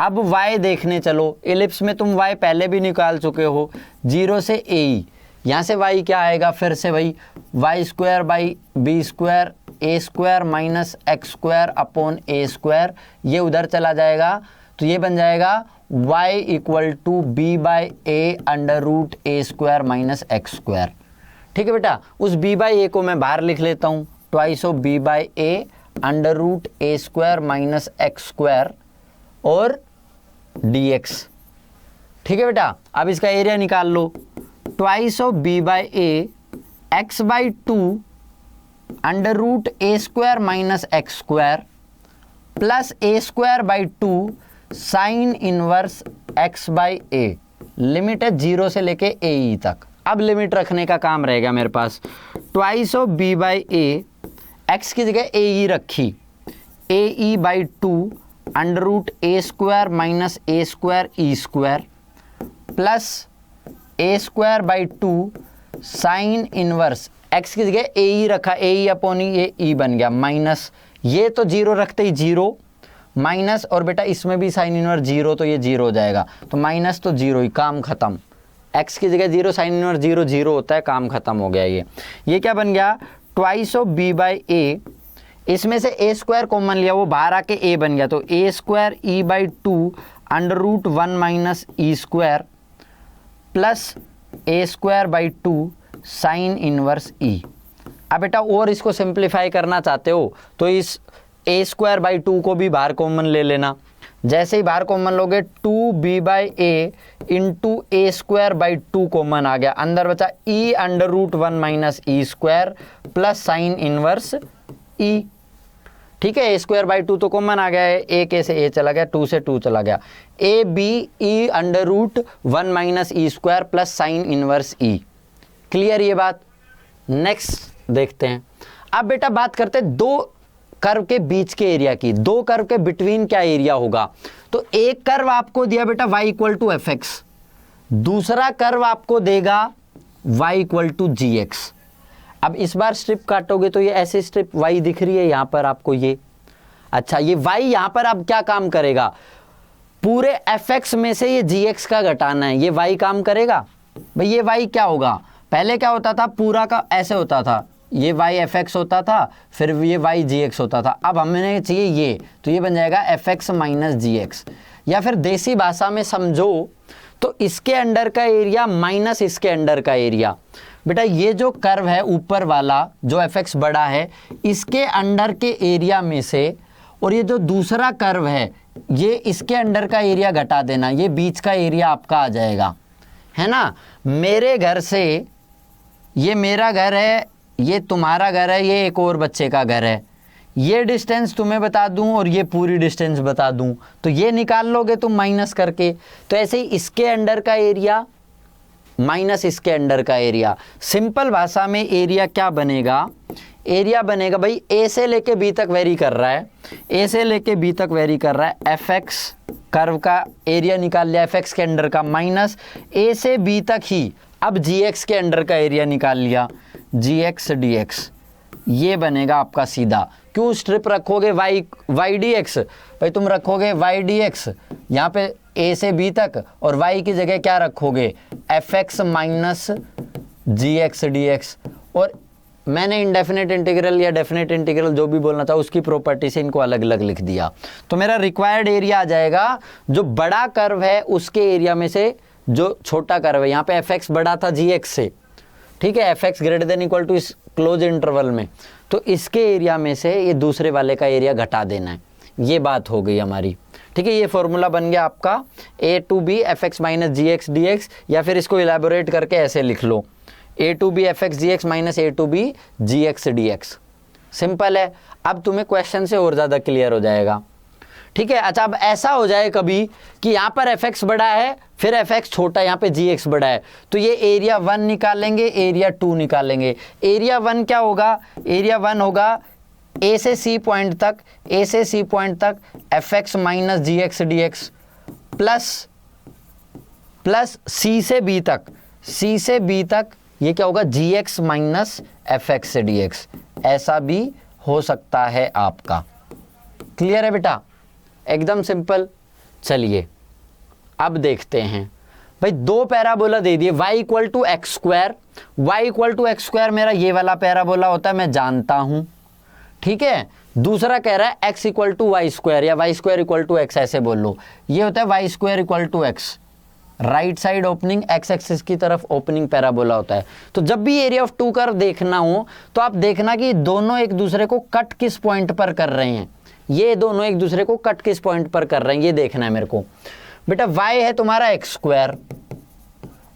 अब y देखने चलो, एलिप्स में तुम y पहले भी निकाल चुके हो, 0 से ए, यहाँ से y क्या आएगा फिर से भाई y square by B square A square minus x square upon A square, ये उधर चला जाएगा, तो ये बन जाएगा y equal to B by A under root A square minus x square. ठीक है बेटा, उस b बाई ए को मैं बाहर लिख लेता हूँ, twice of b by A under root A square minus x square और dx। ठीक है बेटा, अब इसका एरिया निकाल लो, twice of b by A x by 2 under root A square minus x square plus A square by 2 sine inverse x by a. Limit है 0 से लेके ए ई तक। अब लिमिट रखने का काम रहेगा मेरे पास। Twice of b by A, x की जगह ए ई रखी, a e by 2 under root A square minus A square e square plus A square by 2 sine inverse, x की जगह ए ई रखा, ए ई अपॉन ये ई बन गया, माइनस ये तो 0 रखते ही 0 माइनस, और बेटा इसमें भी साइन इनवर्स 0 तो ये 0 हो जाएगा, तो माइनस तो 0 ही, काम खत्म। एक्स की जगह 0 साइन इनवर्स 0 0 होता है, काम खत्म हो गया। ये क्या बन गया, ट्वाइस ऑफ बी बाई ए, इसमें से ए स्क्वायर कॉमन लिया, वो बाहर आके ए बन गया, तो a square e by 2 under root 1 minus E square plus A square by 2 sine inverse e. अब बेटा और इसको सिंप्लीफाई करना चाहते हो तो इस ए स्क्वायर बाई 2 को भी बाहर कॉमन ले लेना। जैसे ही बाहर कॉमन लोगे 2b by a into A square by 2 common आ गया, अंदर बचा e अंडर रूट 1 माइनस ई square plus sine inverse e। ठीक है, ए स्क्वायर बाई 2 तो कॉमन आ गया है, ए के से ए चला गया, 2 से 2 चला गया, A B E under root 1 minus E square plus sine inverse e। Clear ये बात। नेक्स्ट देखते हैं। अब बेटा बात करते हैं दो कर्व के बीच के एरिया की, दो कर्व के बिटवीन क्या एरिया होगा। तो एक कर्व आपको दिया बेटा y equal to F X, दूसरा कर्व आपको देगा y equal to G X. अब इस बार स्ट्रिप काटोगे तो ये ऐसी स्ट्रिप y दिख रही है यहां पर आपको ये। अच्छा, ये y यहां पर अब क्या काम करेगा, पूरे एफ एक्स में से ये जी एक्स का घटाना है, ये y काम करेगा। भाई ये y क्या होगा, पहले क्या होता था, पूरा का ऐसे होता था, ये y एफ एक्स होता था, फिर ये y जी एक्स होता था। अब हमें चाहिए ये, तो ये बन जाएगा F x minus g x, या फिर देसी भाषा में समझो तो इसके अंडर का एरिया माइनस इसके अंडर का एरिया। बेटा ये जो कर्व है ऊपर वाला जो एफ एक्स बड़ा है, इसके अंडर के एरिया में से, और ये जो दूसरा कर्व है ये इसके अंडर का एरिया घटा देना, ये बीच का एरिया आपका आ जाएगा, है ना। मेरे घर से, ये मेरा घर है, ये तुम्हारा घर है, ये एक और बच्चे का घर है, ये डिस्टेंस तुम्हें बता दूं और ये पूरी डिस्टेंस बता दूं, तो ये निकाल लोगे तुम माइनस करके। तो ऐसे ही इसके अंडर का एरिया माइनस इसके अंडर का एरिया। सिंपल भाषा में एरिया क्या बनेगा, एरिया बनेगा भाई ए से लेके बी तक वेरी कर रहा है, ए से लेके बी तक वेरी कर रहा है, एफ एक्स कर्व का एरिया निकाल लिया एफ एक्स के अंडर का, माइनस ए से बी तक ही अब जी एक्स के अंडर का एरिया निकाल लिया, जी एक्स डी एक्स। ये बनेगा आपका सीधा। क्यों स्ट्रिप रखोगे वाई डी एक्स, भाई तुम रखोगे वाई डी एक्स यहाँ पे ए से बी तक, और वाई की जगह क्या रखोगे, F x minus g x D x. और मैंने इंडेफिनेट इंटीग्रल या डेफिनेट इंटीग्रल जो भी बोलना था उसकी प्रॉपर्टी से इनको अलग अलग लिख दिया। तो मेरा रिक्वायर्ड एरिया आ जाएगा जो बड़ा कर्व है उसके एरिया में से जो छोटा कर्व है, यहाँ पे एफ एक्स बड़ा था जी एक्स से, ठीक है, F X greater than equal to इस क्लोज इंटरवल में, तो इसके एरिया में से ये दूसरे वाले का एरिया घटा देना है। ये बात हो गई हमारी, ठीक है। ये फॉर्मूला बन गया आपका a to b f x minus g x D x, या फिर इसको इलेबोरेट करके ऐसे लिख लो, a to b f x g x minus a to b g x D x. Simple है। अब तुम्हें क्वेश्चन से और ज़्यादा क्लियर हो जाएगा, ठीक है। अच्छा, अब ऐसा हो जाए कभी कि यहाँ पर एफ एक्स बड़ा है, फिर एफ एक्स छोटा, यहाँ पे जी एक्स बड़ा है, तो ये एरिया 1 निकालेंगे, एरिया 2 निकालेंगे। एरिया 1 क्या होगा, एरिया 1 होगा ए से सी पॉइंट तक, ए से सी पॉइंट तक F x minus g x D X plus सी से बी तक, सी से बी तक ये क्या होगा, g x minus f x D x. ऐसा भी हो सकता है आपका। क्लियर है बेटा, एकदम सिंपल। चलिए अब देखते हैं भाई, दो पैराबोला दे दिए, y equal to X square, y equal to X square मेरा ये वाला पैराबोला होता है, मैं जानता हूं, ठीक है। दूसरा कह रहा है x equal to Y square या y square equal to X, ऐसे बोल लो, ये होता है y square equal to X, right side opening, x axis की तरफ ओपनिंग पैराबोला होता है। तो जब भी एरिया ऑफ टू कर्व देखना हो तो आप देखना कि दोनों एक दूसरे को कट किस पॉइंट पर कर रहे हैं, ये दोनों एक दूसरे को कट किस पॉइंट पर कर रहे हैं, ये देखना है मेरे को। बेटा y है तुम्हारा एक्स स्क्वायर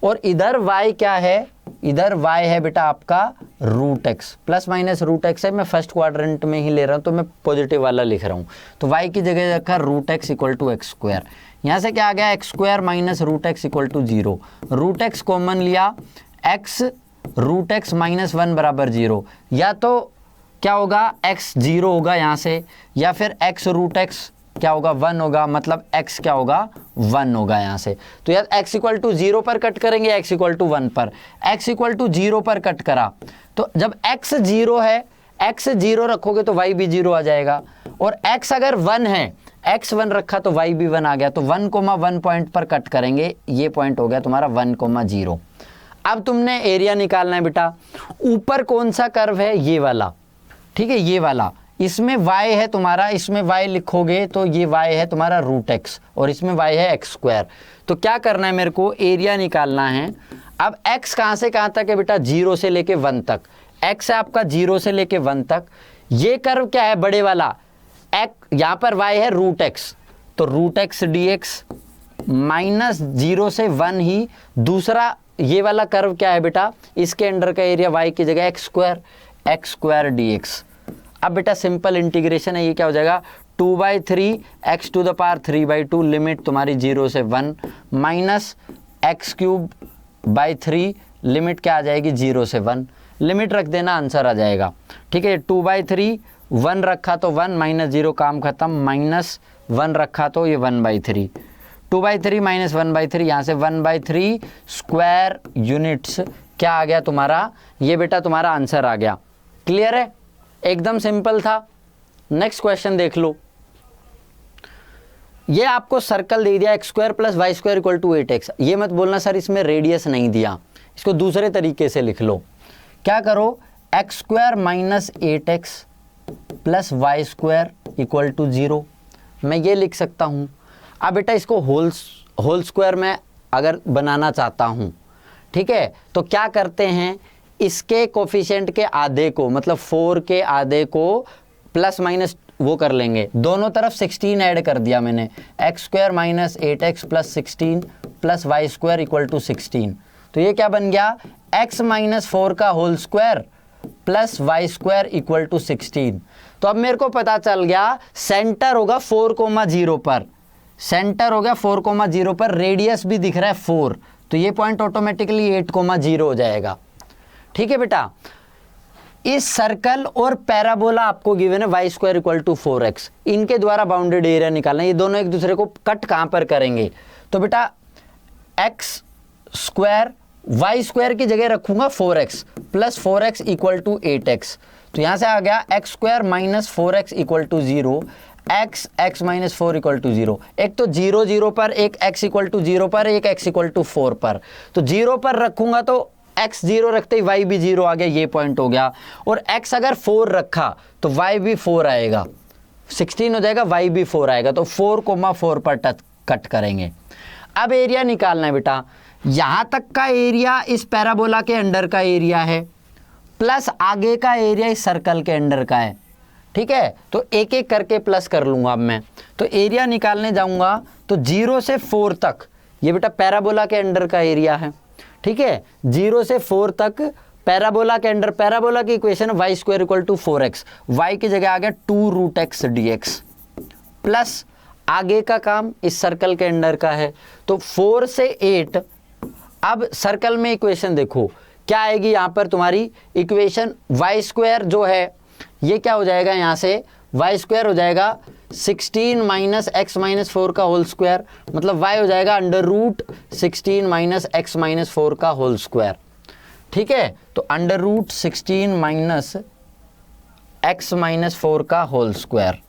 और इधर y क्या है, इधर y है बेटा आपका root X, plus minus root X है, मैं फर्स्ट क्वाड्रेंट में ही ले रहा हूँ तो मैं पॉजिटिव वाला लिख रहा हूँ। तो y की जगह रखा root X equal to X square. यहाँ से क्या आ गया, X square minus root X equal to 0। Root X common लिया, x रूट एक्स माइनस 1 बराबर 0। या तो क्या होगा, x 0 होगा यहाँ से, या फिर x रूट एक्स क्या होगा 1 होगा, मतलब x क्या होगा 1 होगा यहाँ से। तो यार x इक्वल टू 0 पर कट करेंगे, x इक्वल टू 1 पर, x इक्वल टू 0 पर कट करा तो जब x 0 है, x 0 रखोगे तो y भी 0 आ जाएगा, और x अगर 1 है, x 1 रखा तो y भी 1 आ गया। तो 1,1 पॉइंट पर कट करेंगे, ये पॉइंट हो गया तुम्हारा 1,0। अब तुमने एरिया निकालना है बेटा। ऊपर कौन सा कर्व है, ये वाला, ठीक है, ये वाला, इसमें y है तुम्हारा, इसमें y लिखोगे तो ये y है तुम्हारा रूट एक्स, और इसमें y है एक्स स्क्वायर। तो क्या करना है, मेरे को एरिया निकालना है। अब x कहाँ से कहाँ तक है बेटा, 0 से लेके 1 तक। x है आपका 0 से लेके 1 तक। ये कर्व क्या है, बड़े वाला, यहाँ पर y है रूट एक्स, तो root X D X minus 0 से 1 ही। दूसरा ये वाला कर्व क्या है बेटा, इसके अंडर का एरिया y की जगह एक्स स्क्वायर डी एक्स। अब बेटा सिंपल इंटीग्रेशन है, ये क्या हो जाएगा 2/3 x to the power 3/2 limit तुम्हारी 0 से 1 minus X cube by 3 limit क्या आ जाएगी 0 से 1। लिमिट रख देना, आंसर आ जाएगा। ठीक है, 2/3 1 रखा तो 1 माइनस 0 काम खत्म, माइनस 1 रखा तो ये 1/3, 2/3 माइनस 1/3, यहाँ से 1/3 स्क्वायर यूनिट्स क्या आ गया तुम्हारा, ये बेटा तुम्हारा आंसर आ गया। क्लियर है, एकदम सिंपल था। नेक्स्ट क्वेश्चन देख लो। ये आपको सर्कल दे दिया x square plus Y square equal to 8x। ये मत बोलना सर इसमें रेडियस नहीं दिया, इसको दूसरे तरीके से लिख लो। क्या करो, x square minus 8x plus Y square equal to 0, मैं ये लिख सकता हूँ। अब बेटा इसको होल स्क्वायर में अगर बनाना चाहता हूँ, ठीक है, तो क्या करते हैं, इसके कोफिशिएंट के आधे को, मतलब 4 के आधे को प्लस माइनस वो कर लेंगे, दोनों तरफ 16 ऐड कर दिया मैंने। X square minus 8x plus 16 plus Y square equal to 16। तो ये क्या बन गया, x माइनस 4 का whole square plus Y square equal to 16। तो अब मेरे को पता चल गया सेंटर होगा 4,0 पर, सेंटर हो गया 4,0 पर, रेडियस भी दिख रहा है 4, तो ये पॉइंट ऑटोमेटिकली 8,0 हो जाएगा। ठीक है बेटा, इस सर्कल और पैराबोला आपको गिवन है Y square equal to 4x, इनके द्वारा बाउंडेड एरिया निकालना। ये दोनों एक दूसरे को कट कहां पर करेंगे, तो बेटा एक्स स्क्वायर वाई स्क्वायर की जगह रखूंगा 4x plus 4x equal to 8x। तो यहां से आ गया X square minus 4x equal to 0, X minus 4 equal to 0। एक तो 0 0 पर, एक x इक्वल टू 0 पर, एक x इक्वल टू 4 पर। तो 0 पर रखूंगा तो x 0 रखते ही y भी 0 आ गया, ये पॉइंट हो गया। और x अगर 4 रखा तो y भी 4 आएगा, 16 हो जाएगा, y भी 4 आएगा। तो 4,4 पर कट करेंगे। अब एरिया निकालना है बेटा। यहां तक का एरिया इस पैराबोला के अंडर का एरिया है, प्लस आगे का एरिया इस सर्कल के अंडर का है। ठीक है, तो एक एक करके प्लस कर लूंगा अब मैं। तो एरिया निकालने जाऊंगा तो 0 से 4 तक ये बेटा पैराबोला के अंडर का एरिया है। ठीक है, 0 से 4 तक पैराबोला के अंडर, पैराबोला की equation Y square equal to 4x, Y की जगह आ गया 2 root X D X, plus आगे का काम इस सर्कल के अंडर का है तो 4 से 8। अब सर्कल में इक्वेशन देखो क्या आएगी, यहां पर तुम्हारी इक्वेशन वाई स्क्वायर जो है ये क्या हो जाएगा, यहां से वाई स्क्वायर हो जाएगा 16 माइनस एक्स माइनस 4 का होल स्क्वायर, मतलब y हो जाएगा under root 16 minus X minus 4 का होल स्क्वायर। ठीक है, तो under root 16 minus X minus 4 का होल स्क्वायर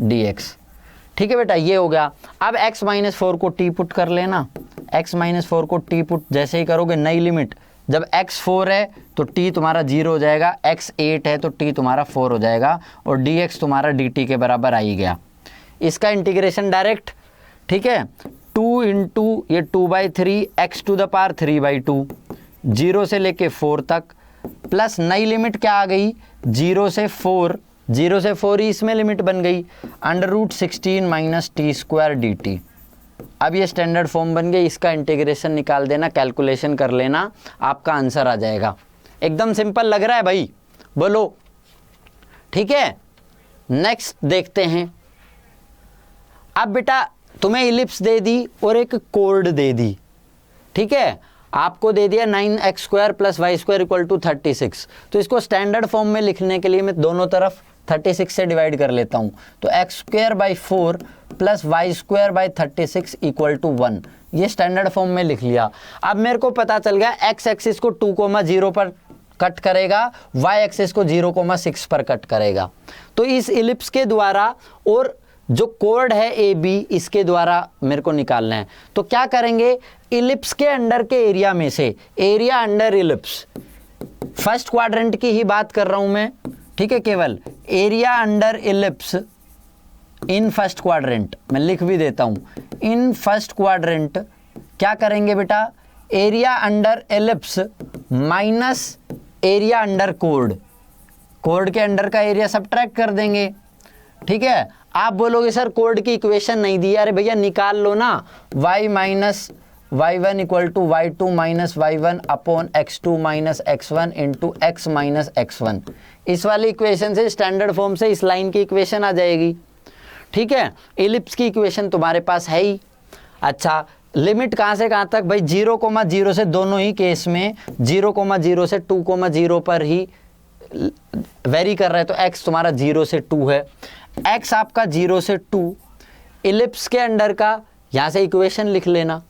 dx। ठीक है बेटा, ये हो गया। अब x माइनस 4 को टी पुट कर लेना, x माइनस 4 को टी पुट जैसे ही करोगे, नई लिमिट, जब x 4 है तो t तुम्हारा 0 हो जाएगा, x 8 है तो t तुम्हारा 4 हो जाएगा, और dx तुम्हारा dt के बराबर आ ही गया। इसका इंटीग्रेशन डायरेक्ट, ठीक है, 2 इंटू ये 2/3 x टू द पावर 3/2, 0 से लेके 4 तक, प्लस नई लिमिट क्या आ गई 0 से 4, 0 से 4 ही इसमें लिमिट बन गई, under root 16 minus T square D T. अब ये स्टैंडर्ड फॉर्म बन गई, इसका इंटीग्रेशन निकाल देना, कैलकुलेशन कर लेना, आपका आंसर आ जाएगा। एकदम सिंपल लग रहा है भाई, बोलो ठीक है। नेक्स्ट देखते हैं। अब बेटा तुम्हें इलिप्स दे दी और एक कोड दे दी, ठीक है, आपको दे दिया 9x² + y² = 36। तो इसको स्टैंडर्ड फॉर्म में लिखने के लिए मैं दोनों तरफ 36 से डिवाइड कर लेता हूं। तो x² / 4 + y² / 36 = 1, ये स्टैंडर्ड फॉर्म में लिख लिया। अब मेरे को पता चल गया x एक्सिस को 2,0 पर कट करेगा, y एक्सिस को 0,6 पर कट करेगा। तो इस इलिप्स के द्वारा और जो कोड है ए बी, इसके द्वारा मेरे को निकालना है। तो क्या करेंगे, इलिप्स के अंडर के एरिया में से, area under ellipse, first quadrant की ही बात कर रहा हूं मैं, ठीक है, केवल area under ellipse in first quadrant, मैं लिख भी देता हूं, इन फर्स्ट क्वाड्रेंट क्या करेंगे बेटा, area under ellipse minus area under code, code के अंडर का एरिया सब्ट्रैक्ट कर देंगे, ठीक है। आप बोलोगे सर कोड की इक्वेशन नहीं दी, अरे भैया निकाल लो ना, y - y1 = y2 - y1 upon x2 - x1 into x - x1। इस वाली इक्वेशन से, स्टैंडर्ड फॉर्म से इस लाइन की इक्वेशन आ जाएगी, ठीक है। इलिप्स की इक्वेशन तुम्हारे पास है ही। अच्छा, लिमिट कहाँ से कहाँ तक भाई, 0,0 से, दोनों ही केस में 0,0 से 2,0 पर ही वेरी कर रहा है, तो x तुम्हारा 0 से 2 है, x आपका 0 से 2, इलिप्स के अंडर का यहाँ से इक्वेशन लिख लेना,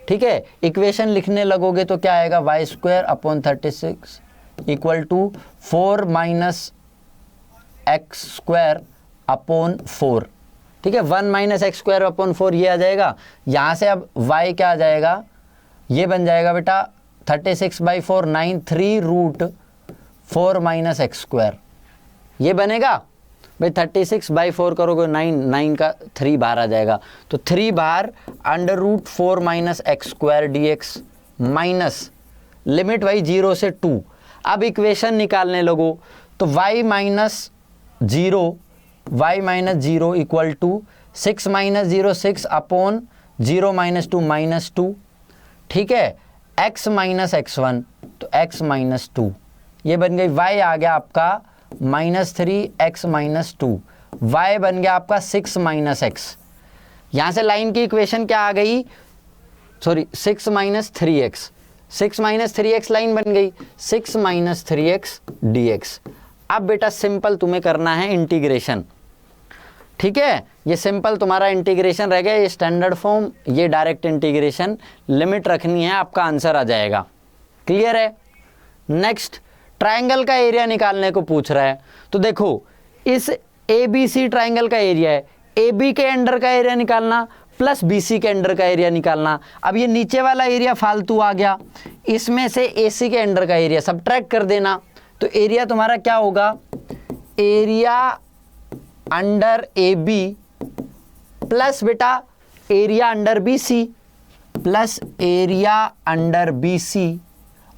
ठीक है। इक्वेशन लिखने लगोगे तो क्या आएगा, y² अपॉन 36 = 4 - x² अपॉन 4, ठीक है, 1 - x² अपॉन 4 ये आ जाएगा। यहाँ से अब y क्या आ जाएगा, ये बन जाएगा बेटा 36/4 9 3√4 - x², ये बनेगा भाई। 36/4 करोगे 9 का 3 बाहर आ जाएगा, तो 3 बाहर √4 - x² dx माइनस लिमिट भाई 0 से 2। अब इक्वेशन निकालने लगो तो y - 0 = 6 - 0 6 अपॉन 0 - 2 -2, ठीक है, x - x1 तो x - 2, ये बन गई। y आ गया आपका -3x - 2, y बन गया आपका 6 - x। यहाँ से लाइन की इक्वेशन क्या आ गई, सॉरी 6 - 3x, 6 - 3x लाइन बन गई, 6 - 3x dx। अब बेटा सिंपल तुम्हें करना है इंटीग्रेशन, ठीक है, ये सिंपल तुम्हारा इंटीग्रेशन रह गया, ये स्टैंडर्ड फॉर्म, ये डायरेक्ट इंटीग्रेशन, लिमिट रखनी है, आपका आंसर आ जाएगा। क्लियर है। नेक्स्ट, ट्रायंगल का एरिया निकालने को पूछ रहा है। तो देखो इस ABC ट्रायंगल का एरिया है, AB के अंडर का एरिया निकालना प्लस BC के अंडर का एरिया निकालना। अब ये नीचे वाला एरिया फालतू आ गया, इसमें से AC के अंडर का एरिया सब्ट्रैक्ट कर देना, तो एरिया तुम्हारा क्या होगा, एरिया अंडर AB प्लस बेटा area under BC plus area under BC,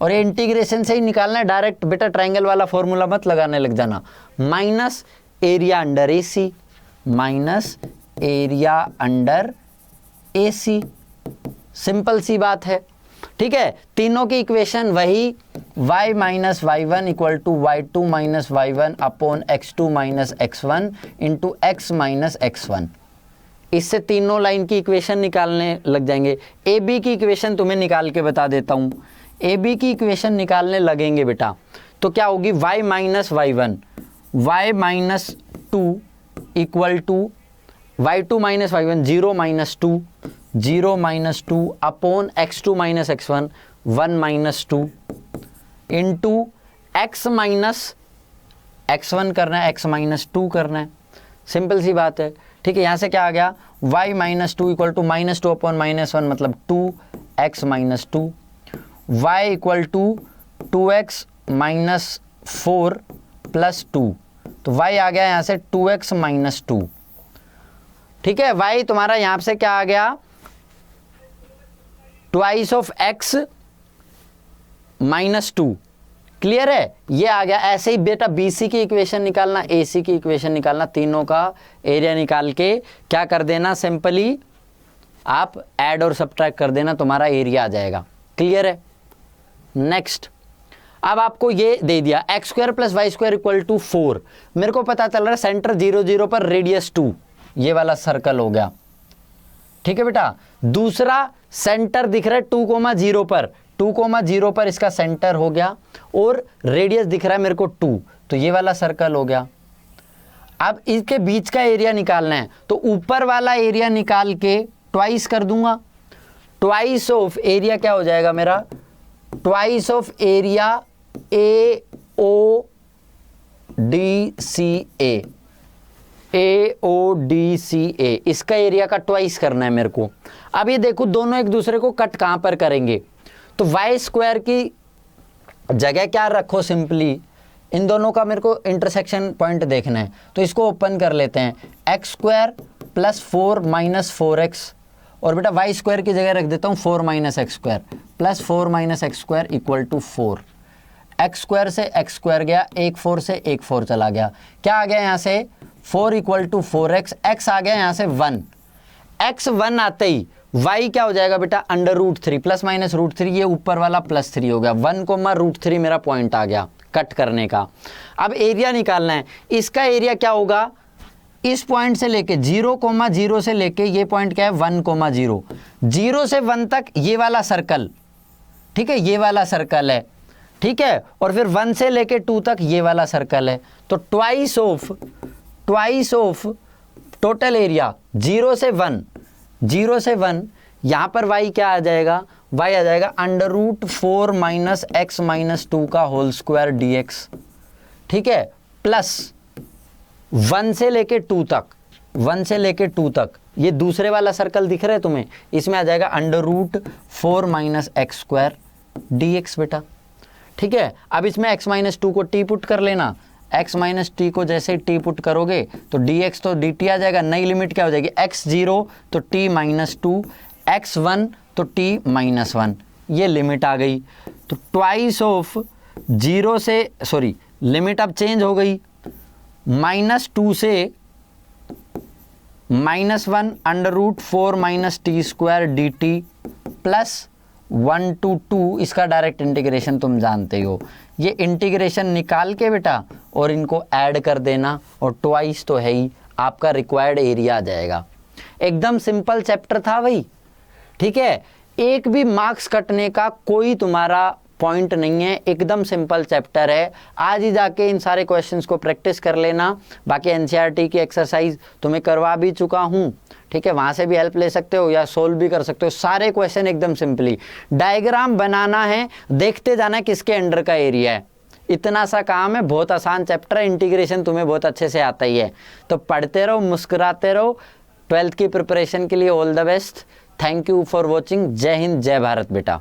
और ये इंटीग्रेशन से ही निकालना है डायरेक्ट बेटा, ट्रायंगल वाला फॉर्मूला मत लगाने लग जाना, minus area under AC minus area under AC, simple सी बात है, ठीक है। तीनों की इक्वेशन वही, y - y1 = y2 - y1 upon x2 - x1 into x - x1। इससे तीनों लाइन की इक्वेशन निकालने लग जाएंगे। AB की इक्वेशन तुम्हें निकाल के बता देता हूँ, AB की इक्वेशन निकालने लगेंगे बेटा, तो क्या होगी, y - y1, y - 2 = y2 - y1 0 - 2 0 - 2 upon x2 - x1 1 - 2 into x - x1 करना है, x - 2 करना है, सिंपल सी बात है, ठीक है। यहाँ से क्या आ गया, y - 2 = -2 अपॉन -1 मतलब 2x - 2, y = 2x - 4 + 2, तो y आ गया यहाँ से 2x - 2, ठीक है। y तुम्हारा यहाँ से क्या आ गया, ट्वाइस ऑफ x - 2, क्लियर है, ये आ गया। ऐसे ही बेटा BC की इक्वेशन निकालना, AC की इक्वेशन निकालना, तीनों का एरिया निकाल के क्या कर देना, सिंपली आप ऐड और सब्ट्रैक्ट कर देना, तुम्हारा एरिया आ जाएगा। क्लियर है? नेक्स्ट, अब आपको ये दे दिया X square plus Y square equal to 4। मेरे को पता चल रहा है सेंटर 0 0 पर रेडियस 2, ये वाला सर्कल हो गया। ठीक है बेटा, दूसरा सेंटर दिख रहा है 2,0 पर, 2,0 पर इसका सेंटर हो गया और रेडियस दिख रहा है मेरे को 2, तो ये वाला सर्कल हो गया। अब इसके बीच का एरिया निकालना है, तो ऊपर वाला एरिया निकाल के ट्वाइस कर दूंगा। ट्वाइस ऑफ एरिया क्या हो जाएगा मेरा, twice of area a o d c a, a o d c a, इसका एरिया का ट्वाइस करना है मेरे को। अब ये देखो दोनों एक दूसरे को कट कहां पर करेंगे, तो वाई स्क्वायर की जगह क्या रखो, सिंपली इन दोनों का मेरे को इंटरसेक्शन पॉइंट देखना है, तो इसको ओपन कर लेते हैं। X square plus 4 minus 4x, और बेटा वाई स्क्वायर की जगह रख देता हूँ 4 minus x square, plus 4 minus x square equal to 4। X square से एक्स स्क्वायर गया, एक 4 से एक 4 चला गया, क्या आ गया यहाँ से 4 इक्वल टू 4x, x आ गया यहाँ से 1। x 1 आते ही y क्या हो जाएगा बेटा, under root 3 plus minus root 3, ये ऊपर वाला प्लस 3 हो गया, 1,√3 मेरा पॉइंट आ गया कट करने का। अब एरिया निकालना है, इसका एरिया क्या होगा, इस पॉइंट से लेके 0,0 से लेके ये पॉइंट क्या है 1,0, 0 से 1 तक ये वाला सर्कल, ठीक है, ये वाला सर्कल है, ठीक है, और फिर 1 से लेके 2 तक ये वाला सर्कल है। तो ट्वाइस ऑफ टोटल एरिया 0 से 1, 0 से 1, यहां पर y क्या आ जाएगा, y आ जाएगा √4 माइनस एक्स माइनस 2 का होल स्क्वायर dx, ठीक है, प्लस 1 से लेके 2 तक, 1 से लेके 2 तक ये दूसरे वाला सर्कल दिख रहा है तुम्हें, इसमें आ जाएगा √4 माइनस एक्स स्क्वायर dx बेटा। ठीक है, अब इसमें x माइनस 2 को t पुट कर लेना, x माइनस टी को जैसे t पुट करोगे तो dx तो dt आ जाएगा, नई लिमिट क्या हो जाएगी x 0 तो t माइनस 2, x 1 तो t माइनस 1, ये लिमिट आ गई। तो ट्वाइस ऑफ 0 से, सॉरी लिमिट अब चेंज हो गई, -2 से -1 √4 minus T square D T plus 1 to 2, इसका डायरेक्ट इंटीग्रेशन तुम जानते हो। ये इंटीग्रेशन निकाल के बेटा और इनको ऐड कर देना, और ट्वाइस तो है ही, आपका रिक्वायर्ड एरिया आ जाएगा। एकदम सिंपल चैप्टर था भाई, ठीक है, एक भी मार्क्स कटने का कोई तुम्हारा पॉइंट नहीं है, एकदम सिंपल चैप्टर है। आज ही जाके इन सारे क्वेश्चंस को प्रैक्टिस कर लेना, बाकी एनसीईआरटी की एक्सरसाइज तुम्हें करवा भी चुका हूँ, ठीक है, वहाँ से भी हेल्प ले सकते हो या सोल्व भी कर सकते हो। सारे क्वेश्चन एकदम सिंपली, डायग्राम बनाना है, देखते जाना है किसके अंडर का एरिया है, इतना सा काम है, बहुत आसान चैप्टर है, इंटीग्रेशन तुम्हें बहुत अच्छे से आता ही है। तो पढ़ते रहो, मुस्कुराते रहो, 12th की प्रिपरेशन के लिए all the best. Thank you for watching. जय हिंद, जय भारत बेटा।